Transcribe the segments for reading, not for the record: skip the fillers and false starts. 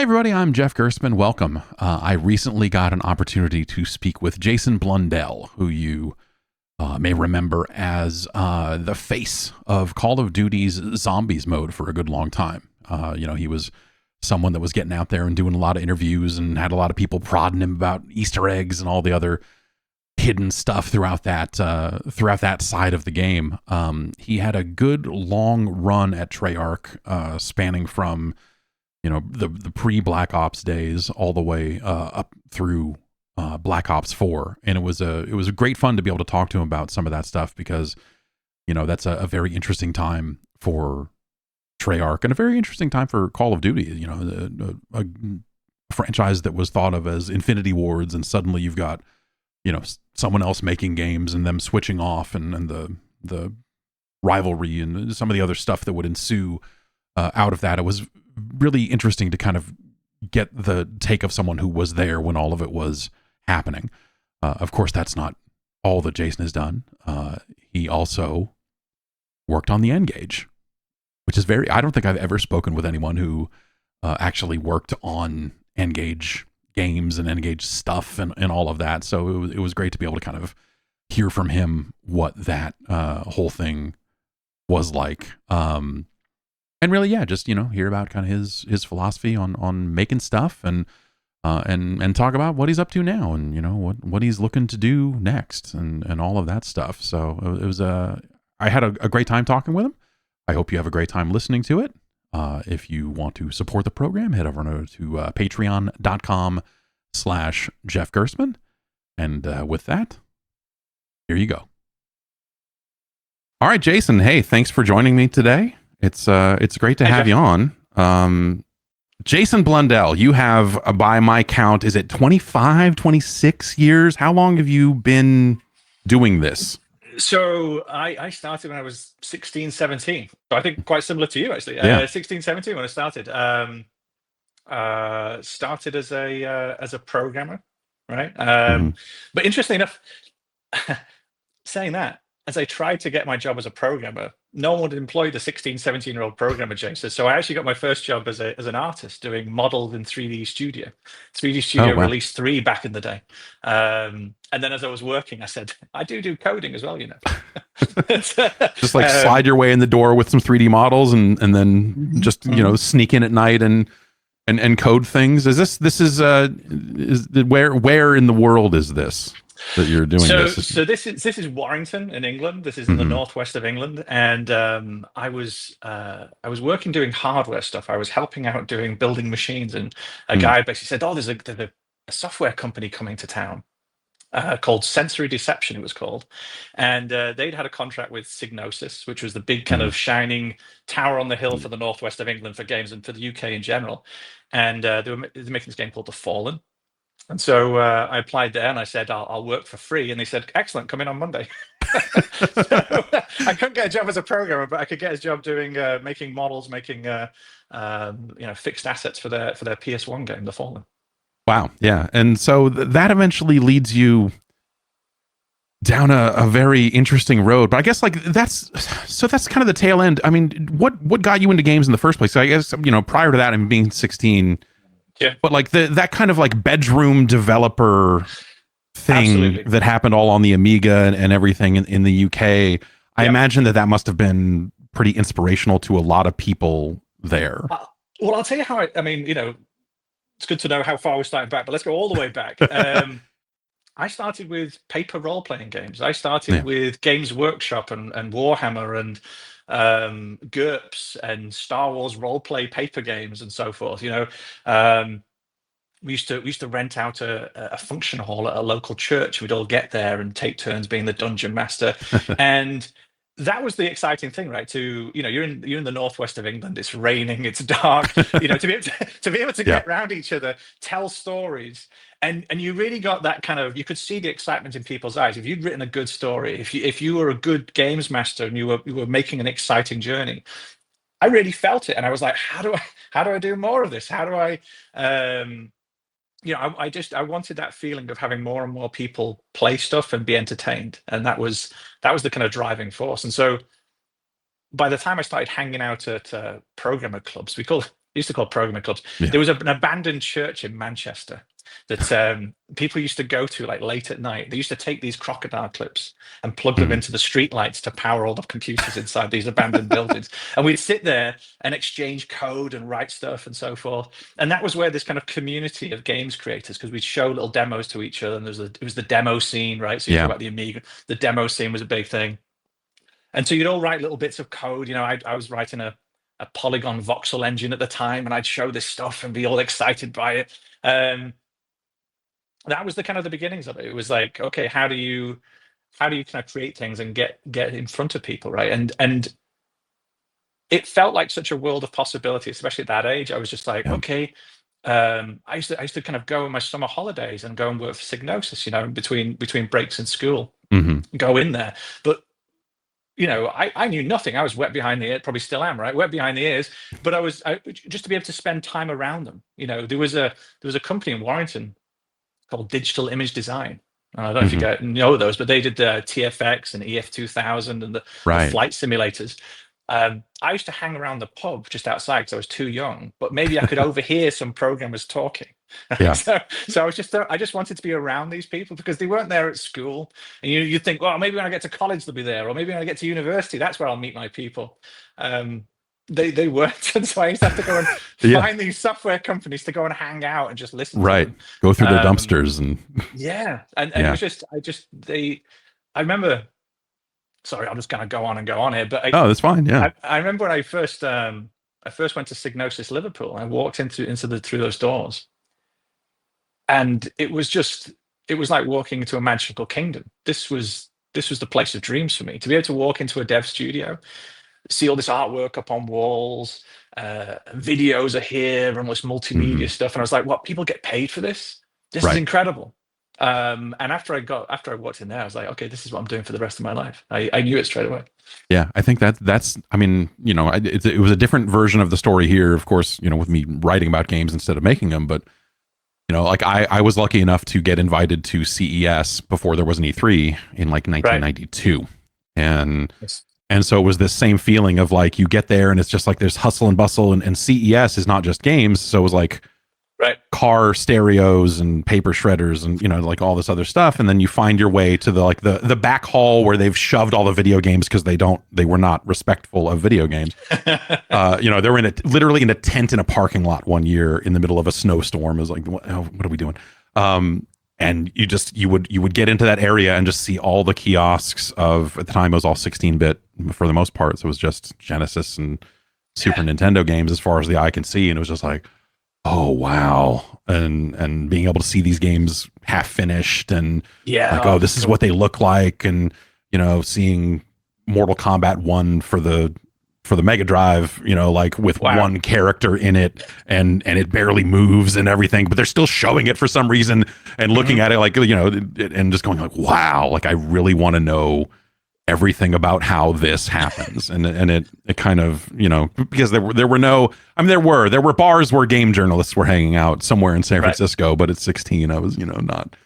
Hey everybody, I'm Jeff Gerstmann. Welcome. I recently got an opportunity to speak with Jason Blundell, who you may remember as the face of Call of Duty's Zombies mode for a good long time. He was someone that was getting out there and doing a lot of interviews and had a lot of people prodding him about Easter eggs and all the other hidden stuff throughout that side of the game. He had a good long run at Treyarch, spanning from the pre-Black Ops days all the way up through Black Ops 4, and it was a great fun to be able to talk to him about some of that stuff because that's a very interesting time for Treyarch and a very interesting time for Call of Duty. A franchise that was thought of as Infinity Wards, and suddenly you've got someone else making games and them switching off, and the rivalry and some of the other stuff that would ensue out of that. It was really interesting to kind of get the take of someone who was there when all of it was happening. Of course, that's not all that Jason has done. He also worked on the N-Gage, which is I don't think I've ever spoken with anyone who actually worked on N-Gage games and N-Gage stuff and all of that. So it was great to be able to kind of hear from him what that whole thing was like. And really, yeah, just hear about kind of his philosophy on making stuff and talk about what he's up to now and what he's looking to do next and all of that stuff. So it was I had a great time talking with him. I hope you have a great time listening to it. If you want to support the program, head over to patreon.com/Jeff Gerstmann. And with that, here you go. All right, Jason. Hey, thanks for joining me today. It's great to have you on. Jason Blundell, you have, by my count, is it 25, 26 years? How long have you been doing this? So I started when I was 16, 17. So I think quite similar to you, actually. Yeah. 16, 17 when I started. Started as a programmer, right? But interestingly enough, saying that, as I tried to get my job as a programmer, no one would employ the 16, 17-year-old programmer, Jason. So I actually got my first job as an artist doing models in 3D Studio. 3D Studio released 3 back in the day. And then as I was working, I said, I do coding as well, Just like slide your way in the door with some 3D models and then just, sneak in at night and code things. Is where in the world is this that you're doing this? So this is Warrington in England. This is in the northwest of England, and I was working doing hardware stuff. I was helping out doing building machines, and a guy basically said, "Oh, there's a software company coming to town called Sensory Deception." It was called, and they'd had a contract with Psygnosis, which was the big kind of shining tower on the hill for the northwest of England for games and for the UK in general. And they were making this game called The Fallen. And so I applied there and I said, I'll work for free. And they said, excellent, come in on Monday. So I couldn't get a job as a programmer, but I could get a job doing making models, making fixed assets for their PS1 game, The Fallen. Wow. Yeah. And so that eventually leads you down a very interesting road. But I guess that's kind of the tail end. I mean, what got you into games in the first place? So I guess, prior to that, being 16, yeah. But that kind of bedroom developer thing Absolutely. that happened all on the Amiga and everything in the UK, I imagine that must have been pretty inspirational to a lot of people there. Well, I'll tell you how it's good to know how far we're starting back, but let's go all the way back. I started with paper role-playing games. I started with Games Workshop and Warhammer and GURPS and Star Wars role-play paper games and so forth. We used to rent out a function hall at a local church. We'd all get there and take turns being the dungeon master, and that was the exciting thing, right? You're in the northwest of England. It's raining. It's dark. To be able to get around each other, tell stories, and you really got that kind of. You could see the excitement in people's eyes if you'd written a good story. If you were a good games master and you were making an exciting journey, I really felt it, and I was like, how do I do more of this? How do I? I wanted that feeling of having more and more people play stuff and be entertained, and that was the kind of driving force. And so by the time I started hanging out at programmer clubs, we called used to call programming clubs. Yeah. There was an abandoned church in Manchester that people used to go to like late at night. They used to take these crocodile clips and plug them into the street lights to power all the computers inside these abandoned buildings. And we'd sit there and exchange code and write stuff and so forth. And that was where this kind of community of games creators, because we'd show little demos to each other, and it was the demo scene, right? So you talk about the Amiga, the demo scene was a big thing. And so you'd all write little bits of code. You know, I was writing a Polygon voxel engine at the time, and I'd show this stuff and be all excited by it. That was the kind of the beginnings of it. It was like, okay, how do you kind of create things and get in front of people, right? And it felt like such a world of possibility, especially at that age. I was just like, okay. I used to kind of go on my summer holidays and go and work for Psygnosis, you know, between breaks in school, go in there. But you know, I knew nothing. I was wet behind the ears, probably still am, right? Wet behind the ears. But I just to be able to spend time around them. You know, there was a company in Warrington called Digital Image Design. I don't know if you know those, but they did TFX and EF2000 and the flight simulators. I used to hang around the pub just outside because I was too young, but maybe I could overhear some programmers talking. Yeah. So I just wanted to be around these people because they weren't there at school. And you think, well, maybe when I get to college they'll be there, or maybe when I get to university, that's where I'll meet my people. They weren't, and so I used to have to go and find these software companies to go and hang out and just listen. Right, to them. Go through their dumpsters and and it was just I remember. Sorry, I'm just going to go on here, but that's fine. Yeah, I remember when I first went to Psygnosis Liverpool. I walked through those doors, and it was like walking into a magical kingdom. This was the place of dreams for me, to be able to walk into a dev studio, see all this artwork up on walls, videos are here, and all this multimedia stuff, and I was like, what, people get paid for this? This is incredible. And after I walked in there, I was like, okay, this is what I'm doing for the rest of my life. I knew it straight away. Yeah, I think that's, I mean, you know, it was a different version of the story here, of course, you know, with me writing about games instead of making them. But, you know, like I was lucky enough to get invited to CES before there was an E3 in like 1992. And so it was this same feeling of like, you get there and it's just like there's hustle and bustle, and CES is not just games. So it was like, car stereos and paper shredders and, you know, like all this other stuff. And then you find your way to the back hall where they've shoved all the video games because they were not respectful of video games. You know, they were literally in a tent in a parking lot one year in the middle of a snowstorm. It was like, what are we doing? And you would get into that area and just see all the kiosks of, at the time it was all 16-bit for the most part. So it was just Genesis and Super Nintendo games as far as the eye can see. And it was just like, oh wow, and being able to see these games half finished and like, oh, this is what they look like, and you know, seeing Mortal Kombat 1 for the Mega Drive, you know, like with one character in it, and it barely moves and everything, but they're still showing it for some reason, and looking at it like, you know, and just going like, wow, like I really want to know everything about how this happens. And it kind of, you know, because there were bars where game journalists were hanging out somewhere in San Francisco, but at 16 I was, you know, not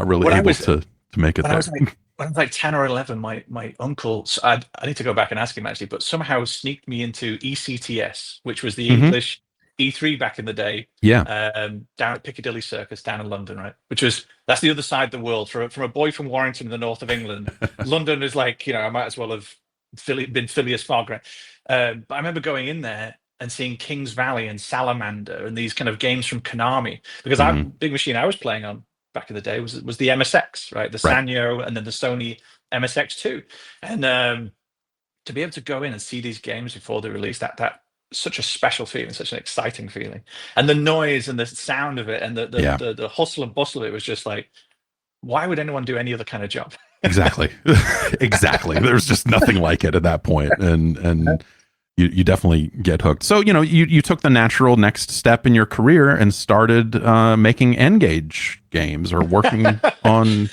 really able to make it there. When I was like 10 or 11, my uncle, so I need to go back and ask him actually, but somehow sneaked me into ECTS, which was the English E3 back in the day. Down at Piccadilly Circus down in London, right? That's the other side of the world. From a boy from Warrington in the north of England, London is like, you know, I might as well have been Phileas Fogg, right? But I remember going in there and seeing Kings Valley and Salamander and these kind of games from Konami, because big machine I was playing on back in the day was the MSX, right? The Sanyo, and then the Sony MSX2. And to be able to go in and see these games before they released, that such a special feeling, such an exciting feeling, and the noise and the sound of it, and the hustle and bustle of it was just like, why would anyone do any other kind of job? Exactly. There's just nothing like it at that point, and you definitely get hooked. So, you know, you took the natural next step in your career and started making N-Gage games, or working on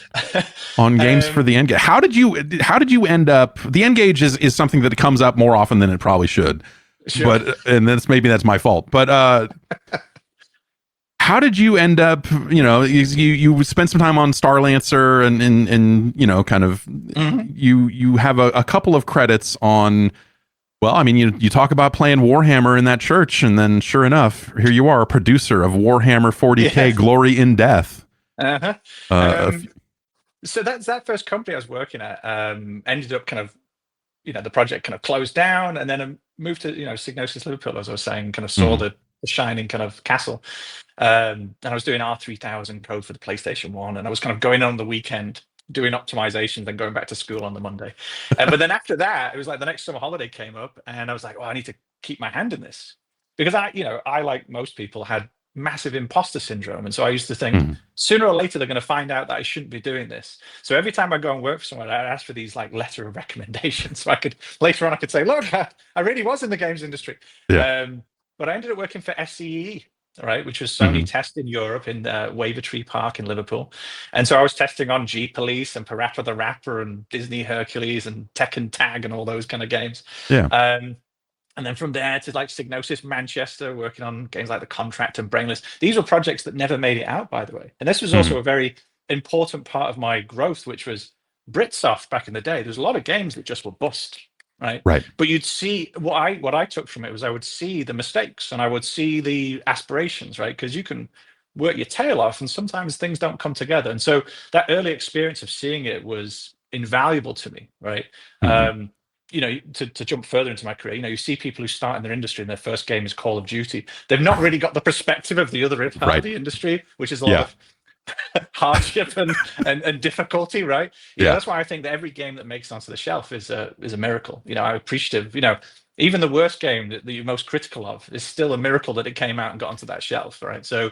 games for the N-Gage. How did you end up? The N-Gage is something that comes up more often than it probably should. Sure. But maybe that's my fault. But how did you end up? You know, you spent some time on Starlancer, and you know, kind of you have a couple of credits on Well, I mean, you talk about playing Warhammer in that church, and then sure enough, here you are, a producer of Warhammer 40K, Yeah. Glory in Death. Uh-huh. Uh, So that's that first company I was working at, ended up kind of, the project kind of closed down, and then I moved to, Psygnosis Liverpool, as I was saying, kind of saw mhm. the shining kind of castle. And I was doing R3000 code for the PlayStation 1, and I was kind of going on the weekend doing optimizations, then going back to school on the Monday. But then after that, it was like the next summer holiday came up, and I was like, well, I need to keep my hand in this, because I, like most people, had massive imposter syndrome. And so I used to think, Mhm. sooner or later they're going to find out that I shouldn't be doing this. So every time I go and work for someone, I ask for these like letter of recommendation, so I could later on I could say, look, I really was in the games industry. Yeah. But I ended up working for SCE, right, which was Sony Mhm. Test in Europe, in Wavertree Park in Liverpool. And so I was testing on G Police and Parappa the Rapper and Disney Hercules and Tekken Tag and all those kind of games. Yeah. And then from there to like Psygnosis Manchester, working on games like The Contract and Brainless. These were projects that never made it out, by the way. And this was also Mhm. a very important part of my growth, which was Britsoft back in the day. There's a lot of games that just were bust, right? Right. But you'd see what I took from it was I would see the mistakes and I would see the aspirations, right? Because you can work your tail off and sometimes things don't come together. And so that early experience of seeing it was invaluable to me, right? Mhm. To jump further into my career, you see people who start in their industry and their first game is Call of Duty. They've not really got the perspective of the other part of Right. the industry, which is a lot Yeah. of hardship and difficulty, right? Yeah. That's why I think that every game that makes it onto the shelf is a miracle. I'm appreciative. Even the worst game that you're most critical of is still a miracle that it came out and got onto that shelf, right? So,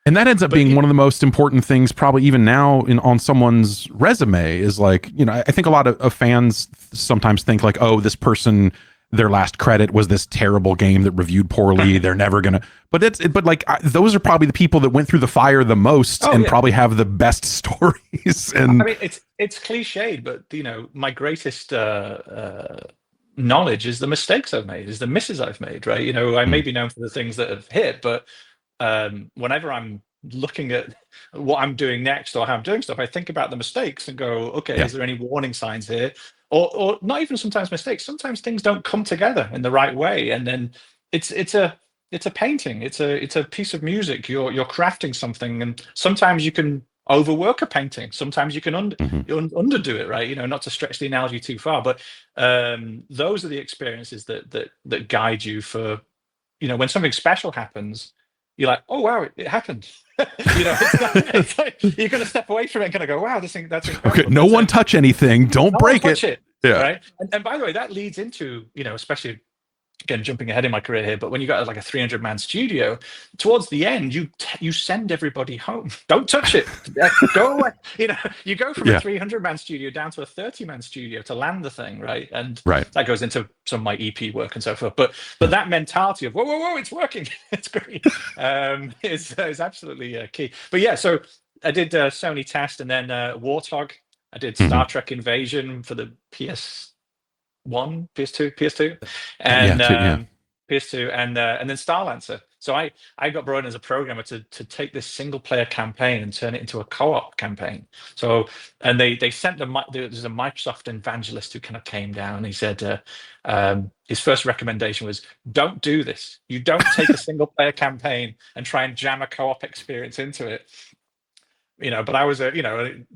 And that ends up being one of the most important things, probably even now on someone's resume, is like, I think a lot of fans sometimes think like, oh, this person, their last credit was this terrible game that reviewed poorly. They're never going to, but like, those are probably the people that went through the fire the most and probably have the best stories. And I mean, it's cliched, but my greatest knowledge is the mistakes I've made, is the misses I've made, right? I may be known for the things that have hit, but whenever I'm looking at what I'm doing next or how I'm doing stuff, I think about the mistakes and go, okay, is there any warning signs here? Or not even sometimes mistakes. Sometimes things don't come together in the right way, and then it's a painting. It's a piece of music. You're crafting something, and sometimes you can overwork a painting. Sometimes you can underdo it, right? Not to stretch the analogy too far, but those are the experiences that guide you for, when something special happens. You're like, oh wow, it happened. It's like you're going to step away from it and kind of go, wow, that's incredible. okay, no one touch anything. Don't break it. Yeah. Right. And by the way, that leads into, especially again, jumping ahead in my career here, but when you got like a 300-man studio, towards the end, you send everybody home. Don't touch it. Go away. You go from a 300-man studio down to a 30-man studio to land the thing, right? And that goes into some of my EP work and so forth. But that mentality of whoa, it's working, it's great, is absolutely key. But yeah, so I did Sony Test, and then Warthog. I did Star Trek Invasion for the PS1, PS2, and PS2, and then Starlancer. So I got brought in as a programmer to take this single player campaign and turn it into a co-op campaign. So, and they sent there's a Microsoft evangelist who kind of came down, and he said his first recommendation was, don't do this. You don't take a single player campaign and try and jam a co-op experience into it. But I was a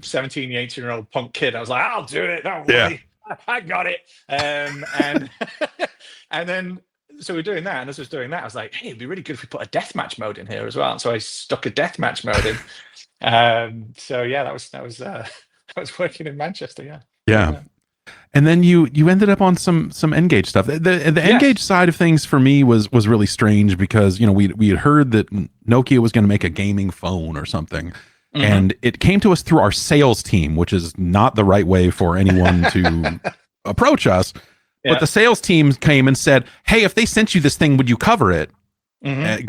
17, 18-year-old punk kid. I was like, I'll do it. Don't worry. I got it. And and then so we're doing that, and as I was doing that, I was like, hey, it'd be really good if we put a deathmatch mode in here as well. And so I stuck a deathmatch mode in. So yeah, that was working in Manchester. Yeah. And then you ended up on some N-Gage stuff. The N-Gage side of things for me was really strange, because we had heard that Nokia was going to make a gaming phone or something. And it came to us through our sales team, which is not the right way for anyone to approach us. But the sales team came and said, hey, if they sent you this thing, would you cover it?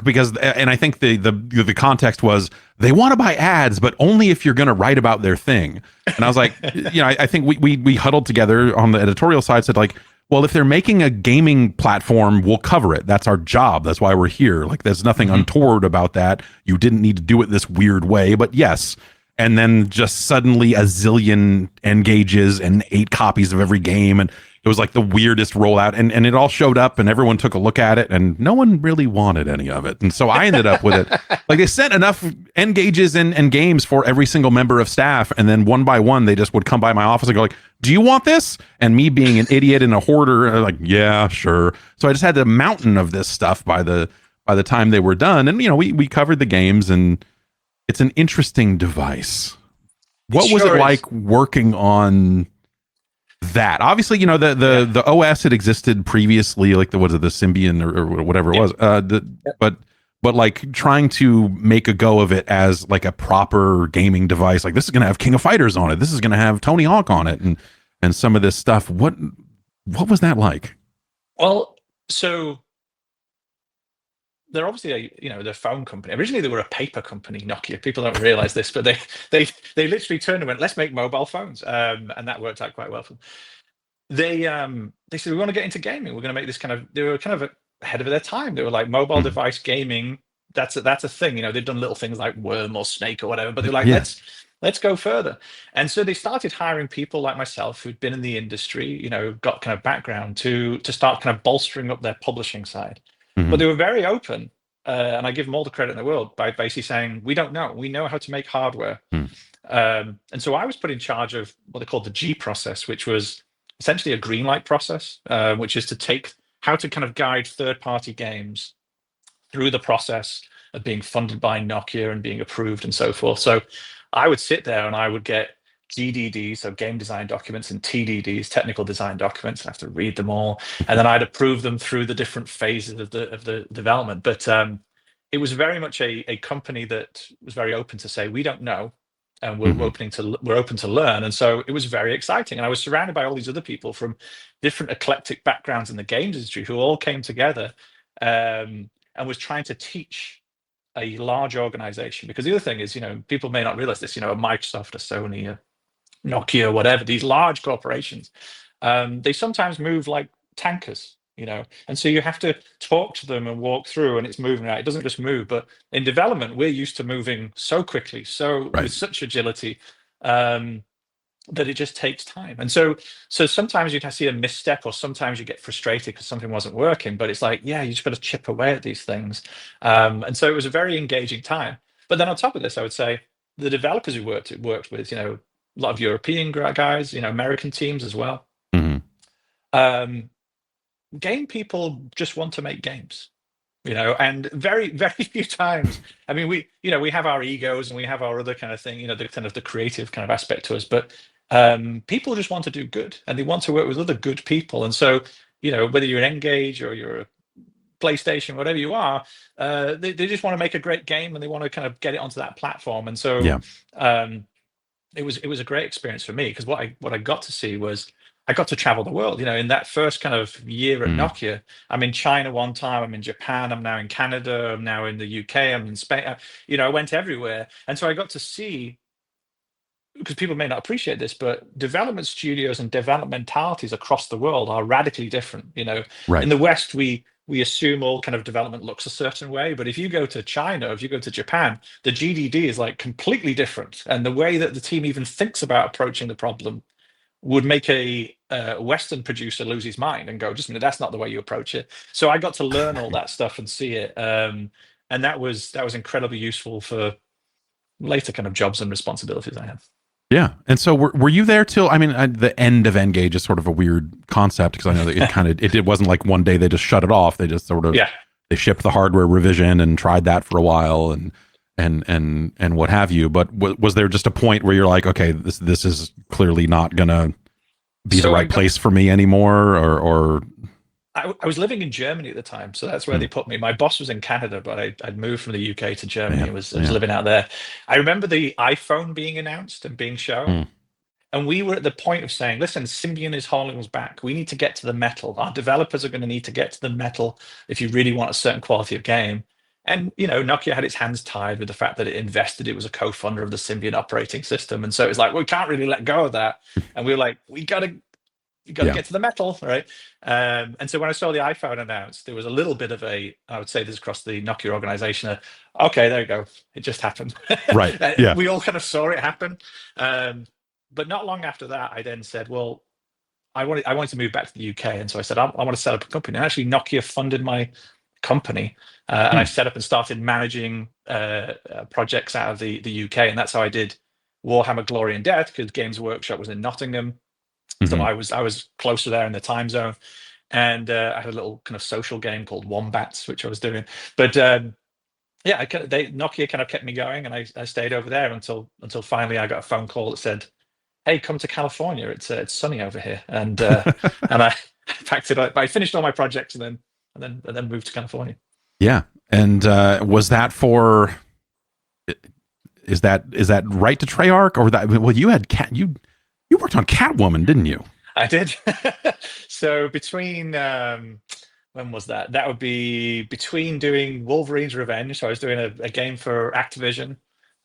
Because, and I think the context was, they want to buy ads, but only if you're going to write about their thing. And I was like, I think we huddled together on the editorial side, said like, well, if they're making a gaming platform, we'll cover it. That's our job. That's why we're here. Like, there's nothing untoward about that. You didn't need to do it this weird way, but yes. And then just suddenly a zillion N-Gages and 8 copies of every game. And, it was like the weirdest rollout, and it all showed up, and everyone took a look at it, and no one really wanted any of it, and so I ended up with it. Like they sent enough N-Gages and games for every single member of staff, and then one by one they just would come by my office and go like, "Do you want this?" And me being an idiot and a hoarder, like, "Yeah, sure." So I just had a mountain of this stuff by the time they were done, and we covered the games, and it's an interesting device. What was it like working on that? Obviously, the OS had existed previously, like the Symbian or whatever it was. But like trying to make a go of it as like a proper gaming device, like this is going to have King of Fighters on it, this is going to have Tony Hawk on it, and some of this stuff. What was that like? Well, so they're obviously they're a phone company. Originally, they were a paper company, Nokia. People don't realize this, but they literally turned and went, "Let's make mobile phones," and that worked out quite well for them. They said, "We want to get into gaming. We're going to make this kind of." They were kind of ahead of their time. They were like, mobile device gaming. That's a thing. They've done little things like Worm or Snake or whatever, but they're like, let's go further. And so they started hiring people like myself who'd been in the industry, got kind of background to start kind of bolstering up their publishing side. But they were very open, and I give them all the credit in the world by basically saying, "We don't know. We know how to make hardware." And so I was put in charge of what they called the G process, which was essentially a green light process, which is to take how to kind of guide third-party games through the process of being funded by Nokia and being approved and so forth. So I would sit there and I would get GDDs, so game design documents, and TDDs, technical design documents. I have to read them all, and then I'd approve them through the different phases of the development. But it was very much a company that was very open to say, "We don't know, and we're open to learn." And so it was very exciting. And I was surrounded by all these other people from different eclectic backgrounds in the games industry who all came together and was trying to teach a large organization. Because the other thing is, people may not realize this, a Microsoft, a Sony, a Nokia, whatever, these large corporations, they sometimes move like tankers, and so you have to talk to them and walk through, and it's moving out. It doesn't just move, but in development, we're used to moving so quickly, with such agility, that it just takes time. And so sometimes you'd see a misstep, or sometimes you get frustrated because something wasn't working, but it's like, you just got to chip away at these things. And so it was a very engaging time. But then on top of this, I would say the developers who worked with, a lot of European guys, American teams as well. Game people just want to make games, and very, very few times. I mean, we have our egos and we have our other kind of thing, the kind of the creative kind of aspect to us, but people just want to do good, and they want to work with other good people. And so, whether you're an N-Gage or you're a PlayStation, whatever you are, they just want to make a great game, and they want to kind of get it onto that platform. And so, it was a great experience for me, because what I got to see was I got to travel the world. In that first kind of year at Nokia, I'm in China one time, I'm in Japan, I'm now in Canada, I'm now in the UK, I'm in Spain. I went everywhere, and so I got to see, because people may not appreciate this, but development studios and developmentalities across the world are radically different. In the West, we assume all kind of development looks a certain way, but if you go to China, if you go to Japan, the GDD is like completely different, and the way that the team even thinks about approaching the problem would make a Western producer lose his mind and go, "Just a minute, that's not the way you approach it." So I got to learn all that stuff and see it, and that was incredibly useful for later kind of jobs and responsibilities I had. Yeah. And so were you there till, the end of N-Gage is sort of a weird concept, because I know that it wasn't like one day they just shut it off. They just sort of, they shipped the hardware revision and tried that for a while and what have you. But was there just a point where you're like, okay, this is clearly not going to be the right place for me anymore, or? I was living in Germany at the time, so that's where they put me. My boss was in Canada, but I'd moved from the UK to Germany. I was living out there. I remember the iPhone being announced and being shown, and we were at the point of saying, "Listen, Symbian is holding us back. We need to get to the metal. Our developers are going to need to get to the metal if you really want a certain quality of game." And Nokia had its hands tied with the fact that it was a co-funder of the Symbian operating system, and so it was like, we can't really let go of that. And we were like, you got to get to the metal, right? And so when I saw the iPhone announced, there was a little bit of I would say this across the Nokia organization, okay, there you go, it just happened. Right. Yeah. We all kind of saw it happen. But not long after that, I then said, well, I wanted to move back to the UK, and so I said I want to set up a company. And actually, Nokia funded my company, and I Hmm. set up and started managing projects out of the UK, and that's how I did Warhammer Glory and Death, because Games Workshop was in Nottingham, so Hmm. I was closer there in the time zone, and I had a little kind of social game called Wombats, which I was doing, but. Yeah, Nokia kind of kept me going, and I stayed over there until finally I got a phone call that said, "Hey, come to California. It's sunny over here." And I packed it up. I finished all my projects and then moved to California. Yeah. And was that for? Is that right to Treyarch or that? Well, you worked on Catwoman, didn't you? I did. So between when was that? That would be between doing Wolverine's Revenge. So I was doing a game for Activision.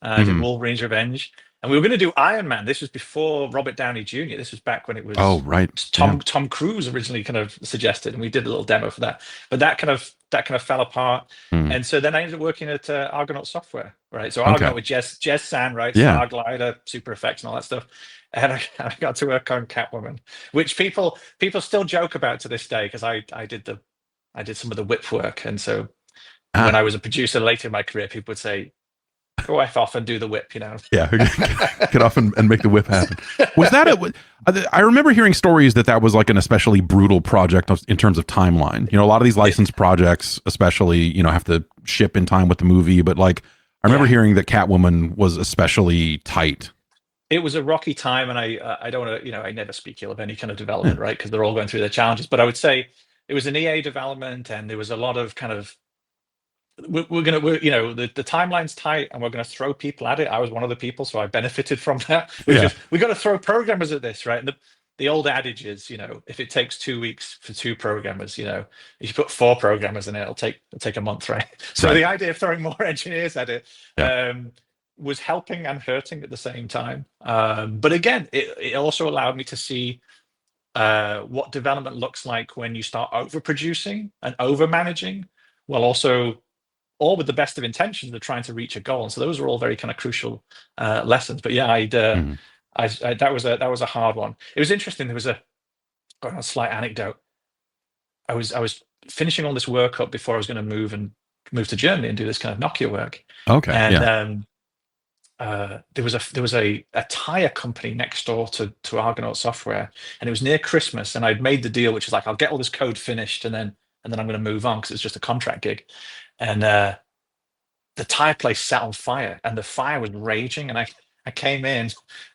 I did Hmm. Wolverine's Revenge, and we were going to do Iron Man. This was before Robert Downey Jr. This was back when it Oh, was right. Yeah. Tom Cruise originally kind of suggested, and we did a little demo for that. But that kind of fell apart, Hmm. and so then I ended up working at Argonaut Software, right? So Okay. Argonaut with Jez San, right? Yeah. Star Glider, Super Effects, and all that stuff. And I got to work on Catwoman, which people still joke about to this day, because I did some of the whip work, and so when Ah. I was a producer later in my career, people would say, "Go F off and do the whip," you know. Yeah. Get off and make the whip happen. Was that a? I remember hearing stories that was like an especially brutal project in terms of timeline. A lot of these licensed projects, especially, have to ship in time with the movie. But like, I remember Yeah, hearing that Catwoman was especially tight. it was a rocky time, and I don't want to, I never speak ill of any kind of Yeah. development, right? Because they're all going through their challenges. But I would say it was an EA development, and there was a lot of kind of the timeline's tight, and we're gonna throw people at it. I was one of the people, so I benefited from that. It was Yeah. just, we got to throw programmers at this, right? And the old adage is, if it takes 2 weeks for two programmers, if you put four programmers in it, it'll take a month, right? So Right. the idea of throwing more engineers at it Yeah. was helping and hurting at the same time. But again, it also allowed me to see what development looks like when you start overproducing and over managing, while also all with the best of intentions of trying to reach a goal. And so those are all very kind of crucial lessons. But yeah, Mhm. that was a hard one. It was interesting. There was a slight anecdote. I was finishing all this work up before I was going to move to Germany and do this kind of Nokia work. Okay. And Yeah. there was a tire company next door to Argonaut Software, and it was near Christmas. And I'd made the deal, which is like, I'll get all this code finished, and then I'm going to move on, because it's just a contract gig. And the tire place set on fire, and the fire was raging, and I came in,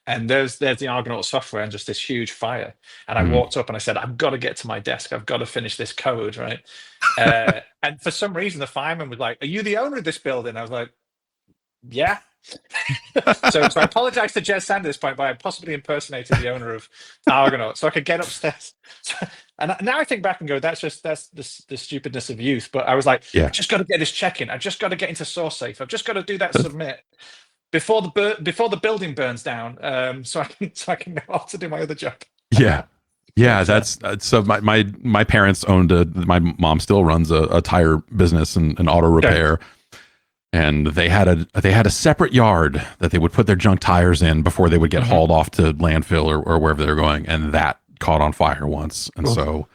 and there's the Argonaut Software, and just this huge fire. And I Mhm. walked up and I said, "I've got to get to my desk, I've got to finish this code," right? And for some reason the fireman was like, "Are you the owner of this building?" I was like, "Yeah." So I apologized to Jez Sand at this point by possibly impersonating the owner of Argonaut, so I could get upstairs. And now I think back and go, that's the stupidness of youth. But I was like, I Yeah. just got to get this check in. I've just got to get into SourceSafe. I've just got to do that submit before the building burns down, so I can go off to do my other job. Yeah. Yeah, But that's so. My parents owned my mom still runs a tire business and auto okay. repair, and they had a separate yard that they would put their junk tires in before they would get Mhm. hauled off to landfill or wherever they're going, and that caught on fire once. And Oof. so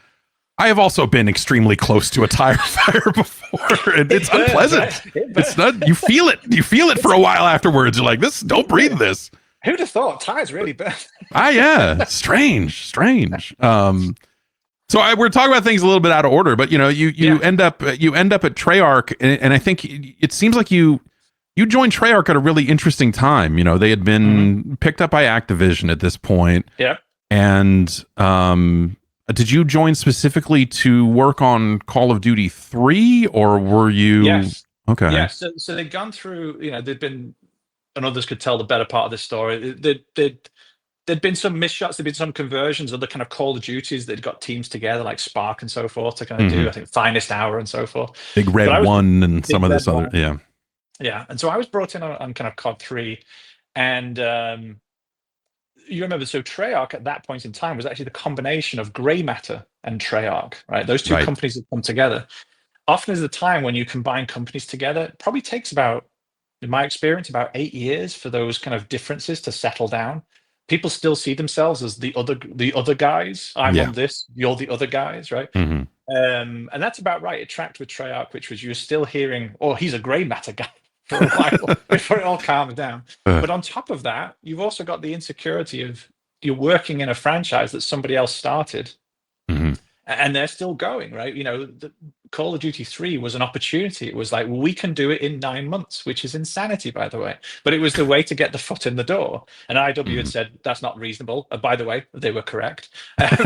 I have also been extremely close to a tire fire before, and it's It burns, unpleasant. right? It It's burns. not. You feel it. You feel it for a while afterwards. You're like, this. Don't breathe this. Who'd have thought tires really burn? Yeah, strange. So we're talking about things a little bit out of order, but you Yeah. end up at Treyarch, and I think it seems like you joined Treyarch at a really interesting time. They had Hmm. been picked up by Activision at this point, Yeah. and did you join specifically to work on Call of Duty 3, or were you Yes. okay? Yeah. So they'd gone through. There'd been, and others could tell the better part of this story. There'd been some misshots, there'd been some conversions, other kind of Call of Duties that got teams together, like Spark and so forth, to kind of Hmm. do, I think, Finest Hour and so forth. Big But I Red was One and some Big of Red this other, One. yeah. Yeah. And so I was brought in on kind of COD 3. And you remember, so Treyarch at that point in time was actually the combination of Grey Matter and Treyarch, right? Those two Right. companies that come together. Often is the time when you combine companies together, it probably takes about, in my experience, about 8 years for those kind of differences to settle down. people still see themselves as the other guys. I'm Yeah. on this, you're the other guys, right? Hmm. And that's about right. It tracked with Treyarch, which was you're still hearing, oh, he's a grey matter guy for a while before it all calmed down. But on top of that, you've also got the insecurity of you're working in a franchise that somebody else started Hmm. and they're still going, right? The Call of Duty 3 was an opportunity. It was like, well, we can do it in 9 months, which is insanity, by the way. But it was the way to get the foot in the door. And IW had Hmm. said, that's not reasonable. By the way, they were correct. But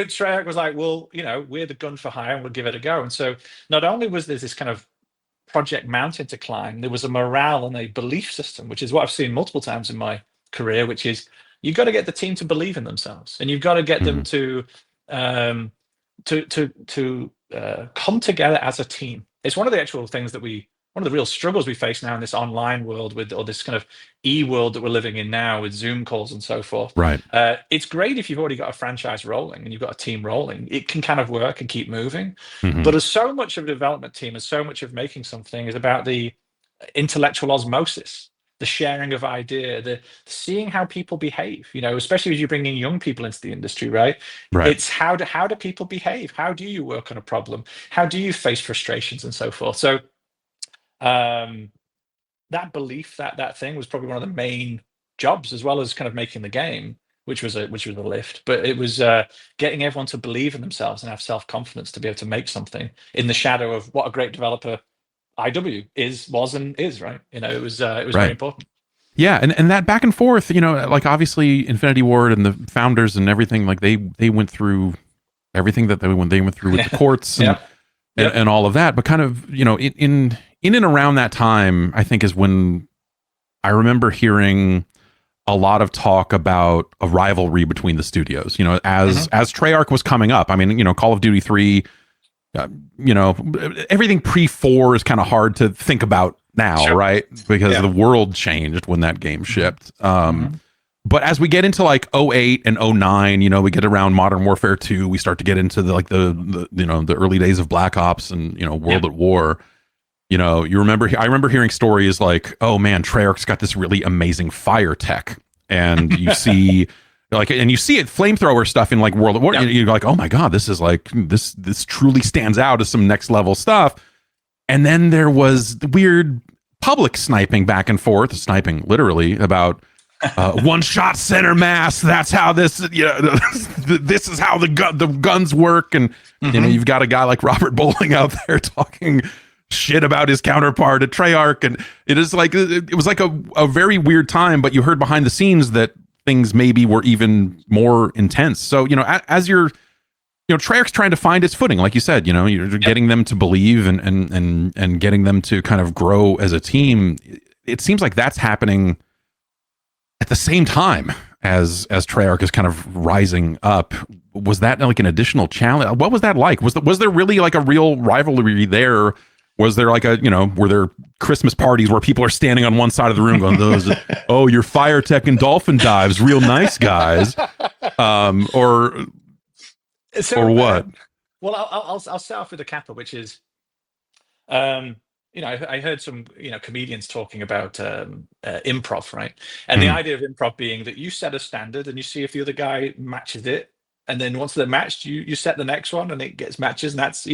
Treyarch was like, well, we're the gun for hire and we'll give it a go. And so not only was there this kind of project mountain to climb, there was a morale and a belief system, which is what I've seen multiple times in my career, which is you've got to get the team to believe in themselves and you've got to get them Hmm. um, to come together as a team. It's one of the actual things that one of the real struggles we face now in this online world or this kind of world that we're living in now with Zoom calls and so forth. Right. It's great if you've already got a franchise rolling and you've got a team rolling. It can kind of work and keep moving. Hmm. But as so much of the development team and so much of making something is about the intellectual osmosis, the sharing of idea, the seeing how people behave, especially as you bring in young people into the industry, right? Right. It's how do people behave? How do you work on a problem? How do you face frustrations and so forth? So that belief, that thing was probably one of the main jobs, as well as kind of making the game, which was a lift. But it was getting everyone to believe in themselves and have self-confidence to be able to make something in the shadow of what a great developer IW was and is, right? It was very Right. important. Yeah, and that back and forth, like obviously Infinity Ward and the founders and everything, like they went through everything that when they went through with the Yeah. courts and Yep. Yep. and all of that. But kind of, in and around that time, I think is when I remember hearing a lot of talk about a rivalry between the studios. As Treyarch was coming up. I mean, Call of Duty 3, uh, everything pre-4 is kind of hard to think about now, Sure. right? Because Yeah. the world changed when that game shipped. Mhm. But as we get into like '08 and '09, we get around Modern Warfare 2, we start to get into the early days of Black Ops and, World Yeah. at War. I remember hearing stories like, oh man, Treyarch's got this really amazing fire tech. And you see it flamethrower stuff in like World at War. Yep. You're like, oh my God, this is like, this truly stands out as some next level stuff. And then there was the weird public sniping back and forth, sniping literally about one shot center mass. That's how this, this is how the guns work. And, you've got a guy like Robert Bowling out there talking shit about his counterpart at Treyarch. And it is like, it was like a very weird time, but you heard behind the scenes that things maybe were even more intense. So, as you're, Treyarch's trying to find its footing, like you said, you're getting them to believe and getting them to kind of grow as a team. It seems like that's happening at the same time as Treyarch is kind of rising up. Was that like an additional challenge? What was that like? Was there really like a real rivalry there? Was there like were there Christmas parties where people are standing on one side of the room going, "Those, oh, your fire tech and dolphin dives, real nice guys," or what? Well, I'll start off with the Kappa, which is, I heard some comedians talking about improv, right? And the Mm, idea of improv being that you set a standard and you see if the other guy matches it, and then once they're matched, you set the next one and it gets matches, and that's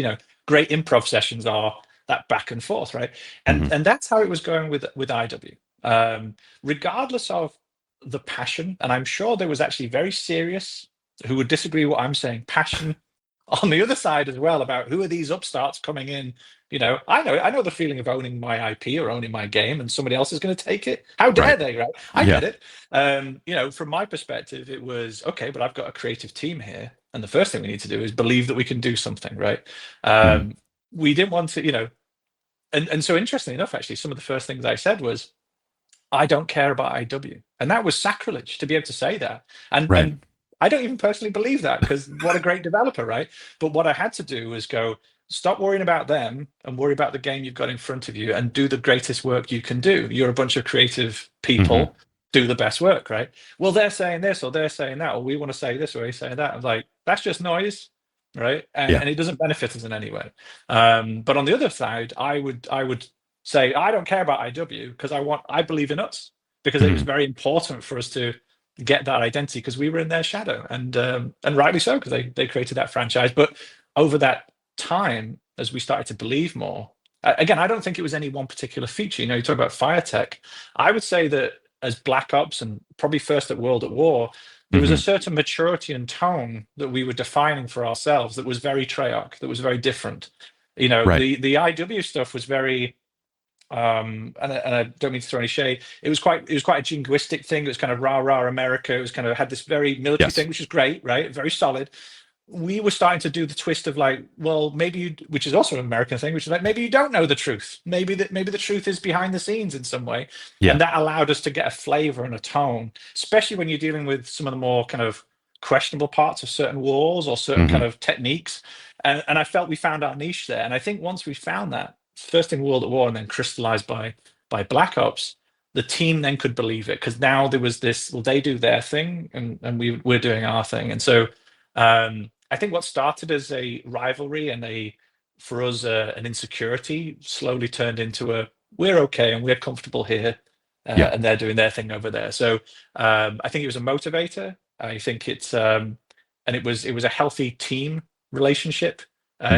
great improv sessions are that back and forth, right? And mhm. and that's how it was going with IW. Regardless of the passion, and I'm sure there was actually very serious who would disagree with what I'm saying, passion on the other side as well about who are these upstarts coming in. I know the feeling of owning my IP or owning my game, and somebody else is going to take it. How dare Right. they, right? I Yeah. get it. From my perspective, it was okay, but I've got a creative team here, and the first thing we need to do is believe that we can do something, right? Mm, We didn't want to, and so interestingly enough, actually, some of the first things I said was, I don't care about IW. And that was sacrilege to be able to say that. And right. and I don't even personally believe that because what a great developer, right? But what I had to do was go, stop worrying about them and worry about the game you've got in front of you and do the greatest work you can do. You're a bunch of creative Hmm. people, do the best work, right? Well, they're saying this or they're saying that, or we want to say this or we say that. I'm like, that's just noise, right? And Yeah. and it doesn't benefit us in any way. But on the other side, I would say I don't care about IW because I believe in us. because it was very important for us to get that identity, because we were in their shadow, and rightly so, because they created that franchise. But over that time, as we started to believe more, again, I don't think it was any one particular feature. You talk about fire tech. I would say that as Black Ops, and probably first at World at War, there was a certain maturity and tone that we were defining for ourselves that was very Treyarch, that was very different. Right. The IW stuff was very, and I don't mean to throw any shade. It was quite a jingoistic thing. It was kind of rah rah America. It was kind of had this very military thing, which is great, right? Very solid. We were starting to do the twist of like, well, maybe which is also an American thing, which is like, maybe you don't know the truth. Maybe the truth is behind the scenes in some way. Yeah. And that allowed us to get a flavor and a tone, especially when you're dealing with some of the more kind of questionable parts of certain wars or certain kind of techniques. And I felt we found our niche there. And I think once we found that, first in World at War and then crystallized by Black Ops, the team then could believe it, because now there was this, well, they do their thing and we're doing our thing. And so I think what started as a rivalry and for us an insecurity slowly turned into a, we're okay and we're comfortable here, and they're doing their thing over there. So I think it was a motivator. I think it's and it was a healthy team relationship,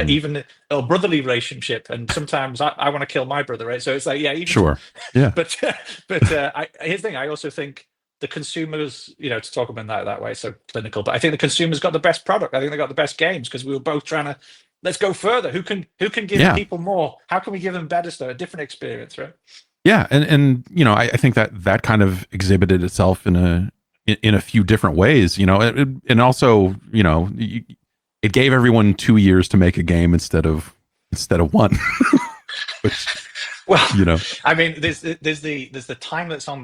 even a brotherly relationship. And sometimes I want to kill my brother, right? So it's like, yeah, even Sure, yeah. but here's the thing. I also think the consumers, to talk about that way, so clinical, but I think the consumers got the best product. I think they got the best games, because we were both trying to, let's go further. Who can give people more? How can we give them better stuff, a different experience, right? Yeah, and I think that kind of exhibited itself in a few different ways, and also, it gave everyone 2 years to make a game instead of one. Which, well, I mean, there's the time that's on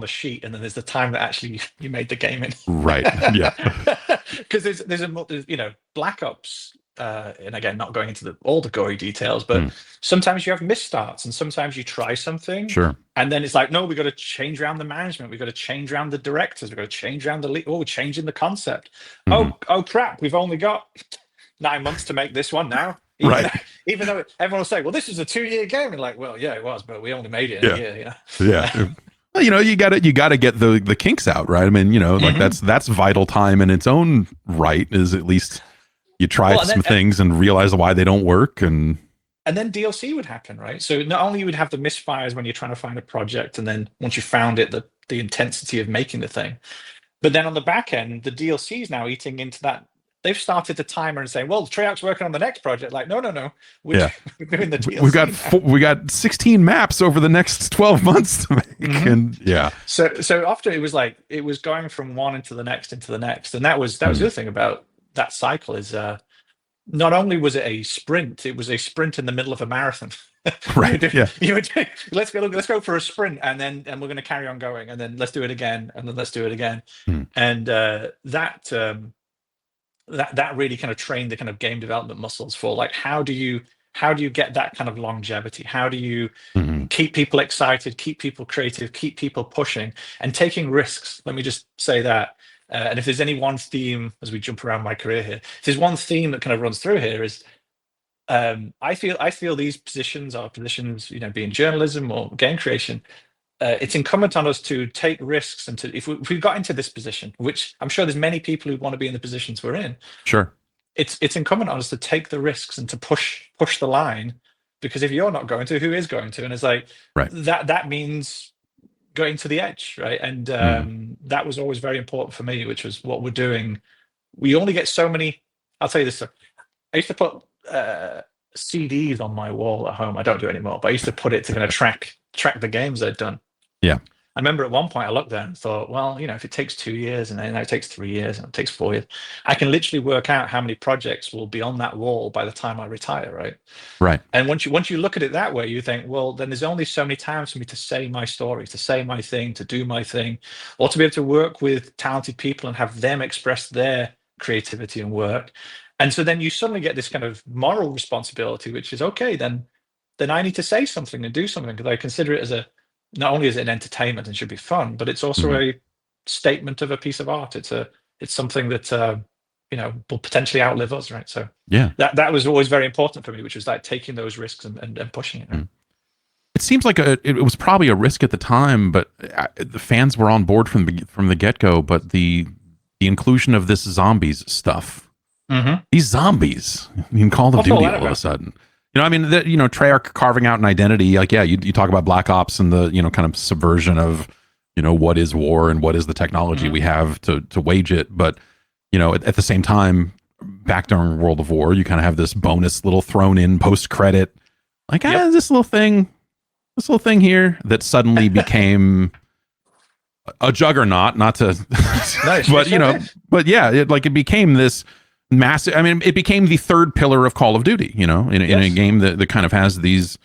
the sheet, and then there's the time that actually you made the game in. Right. Yeah. Because there's Black Ops, and again, not going into all the gory details, but sometimes you have misstarts, and sometimes you try something, sure, and then it's like, no, we got to change around the management, we got to change around the directors, we got to change around the lead. Oh, we're changing the concept. Oh crap, we've only got 9 months to make this one now. Even though everyone will say, well, this is a 2-year game, and like, well, yeah, it was, but we only made it in a year. Yeah. Well, you got to get the kinks out, right? I mean, like that's vital time in its own right. Is at least you try some things and realize why they don't work, and then DLC would happen, right? So not only you would have the misfires when you're trying to find a project, and then once you found it, the intensity of making the thing, but then on the back end, the DLC is now eating into that. They've started the timer and saying, well, Treyarch's working on the next project. Like, no. We're doing the DLC. We got 16 maps over the next 12 months to make. And So often it was like, it was going from one into the next. And that was the other thing about that cycle is not only was it a sprint, it was a sprint in the middle of a marathon. Right. Let's go for a sprint, and we're going to carry on going, and then let's do it again, and then let's do it again. And that really kind of trained the kind of game development muscles for like, how do you get that kind of longevity? How do you keep people excited, keep people creative, keep people pushing and taking risks? Let me just say that. And if there's any one theme, as we jump around my career here, if there's one theme that kind of runs through here is, I feel these positions are positions, be in journalism or game creation. It's incumbent on us to take risks, and if we got into this position, which I'm sure there's many people who want to be in the positions we're in. Sure. It's incumbent on us to take the risks and to push the line, because if you're not going to, who is going to? And it's like, that means going to the edge, right? And that was always very important for me, which was what we're doing. We only get so many. I'll tell you this. I used to put CDs on my wall at home. I don't do it anymore, but I used to put it to kind of track the games I'd done. Yeah. I remember at one point I looked there and thought, well, if it takes 2 years and then it takes 3 years and it takes 4 years, I can literally work out how many projects will be on that wall by the time I retire, right? Right. And once you look at it that way, you think, well, then there's only so many times for me to say my story, to say my thing, to do my thing, or to be able to work with talented people and have them express their creativity and work. And so then you suddenly get this kind of moral responsibility, which is, okay, then I need to say something and do something, because I consider it as not only is it an entertainment and should be fun, but it's also a statement of a piece of art. It's something that will potentially outlive us, right? So that was always very important for me, which was like taking those risks and pushing it. Right? it seems like it was probably a risk at the time, but the fans were on board from the get go. But the inclusion of this zombies stuff, these zombies in Call of Duty all of a sudden, I mean, Treyarch carving out an identity, like, yeah, you talk about Black Ops and the, kind of subversion of, what is war and what is the technology we have to wage it. But, at the same time, back during World of War, you kind of have this bonus little thrown in post credit, like, this little thing here that suddenly became a juggernaut, not to, but yeah, it became this massive. I mean, it became the third pillar of Call of Duty, in a game that kind of has these,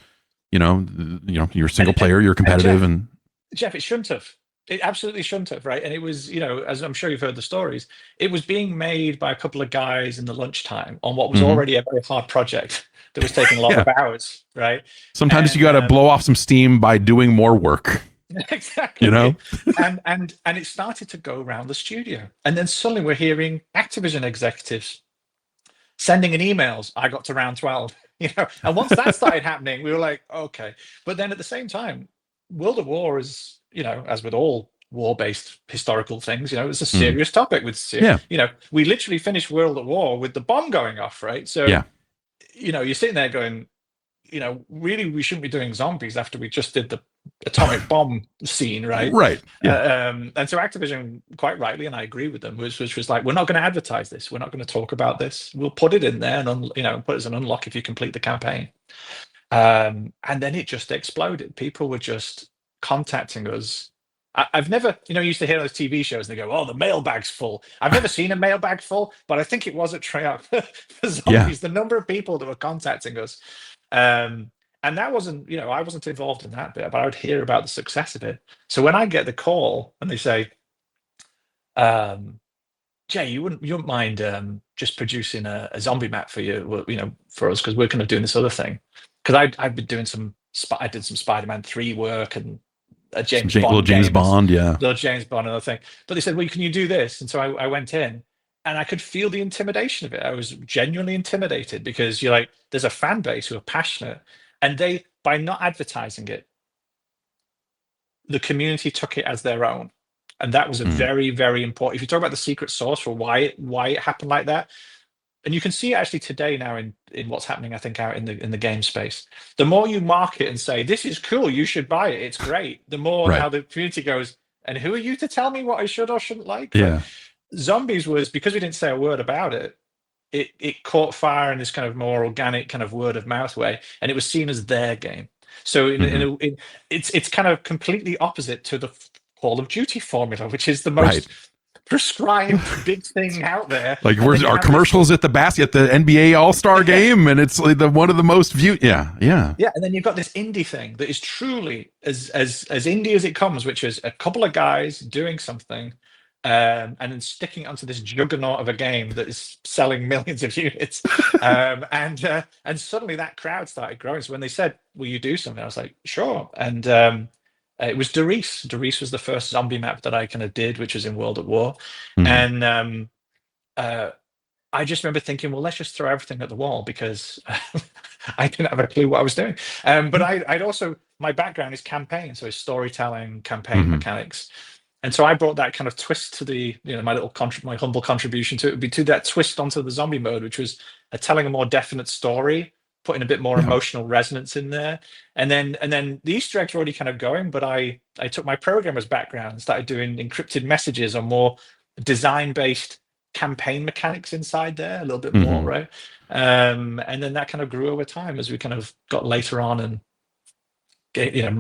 your single player, your competitive, and Jeff, it shouldn't have. It absolutely shouldn't have, right? And it was, as I'm sure you've heard the stories, it was being made by a couple of guys in the lunchtime on what was already a very hard project that was taking a lot of hours, right? Sometimes you got to blow off some steam by doing more work. Exactly. and it started to go around the studio. And then suddenly we're hearing Activision executives sending in emails, I got to round 12, and once that started happening, we were like, okay. But then at the same time, World of War is, as with all war-based historical things, it's a serious topic with, we literally finished World at War with the bomb going off, right? So, you're sitting there going, really, we shouldn't be doing zombies after we just did the atomic bomb scene, right? Right. Yeah. And so Activision, quite rightly, and I agree with them, which was like, we're not going to advertise this. We're not going to talk about this. We'll put it in there and, put it as an unlock if you complete the campaign. And then it just exploded. People were just contacting us. I've never, used to hear those TV shows and they go, oh, the mailbag's full. I've never seen a mailbag full, but I think it was at Treyarch for zombies. The number of people that were contacting us. And that wasn't, I wasn't involved in that bit, but I would hear about the success of it. So when I get the call and they say, Jay, you wouldn't mind just producing a zombie map for you, for us, because we're kind of doing this other thing. Because I've been doing I did some Spider-Man 3 work and a James Bond, little James Bond, little James Bond, another thing. But they said, well, can you do this? And so I went in. And I could feel the intimidation of it. I was genuinely intimidated because you're like, there's a fan base who are passionate, and they, by not advertising it, the community took it as their own, and that was a very, very important. If you talk about the secret sauce for why it happened like that, and you can see it actually today now in what's happening, I think, out in the game space. The more you market and say this is cool, you should buy it, it's great. The more now the community goes, and who are you to tell me what I should or shouldn't like? Yeah. Zombies was, because we didn't say a word about it, it caught fire in this kind of more organic kind of word of mouth way, and it was seen as their game. So it's kind of completely opposite to the Call of Duty formula, which is the most prescribed big thing out there. Like our commercials at the NBA All-Star game, and it's like one of the most viewed. Yeah. And then you've got this indie thing that is truly as indie as it comes, which is a couple of guys doing something. And then sticking onto this juggernaut of a game that is selling millions of units, and suddenly that crowd started growing. So when they said, "Will you do something?" I was like, "Sure." And it was Doris. Doris was the first zombie map that I kind of did, which was in World at War, and I just remember thinking, well, let's just throw everything at the wall because I didn't have a clue what I was doing. But I'd also, my background is campaign, so it's storytelling, campaign mechanics. And so I brought that kind of twist to the, my my humble contribution to it would be to that twist onto the zombie mode, which was telling a more definite story, putting a bit more emotional resonance in there. And then the Easter eggs were already kind of going, but I took my programmer's background and started doing encrypted messages on more design-based campaign mechanics inside there, a little bit more, right? And then that kind of grew over time as we kind of got later on and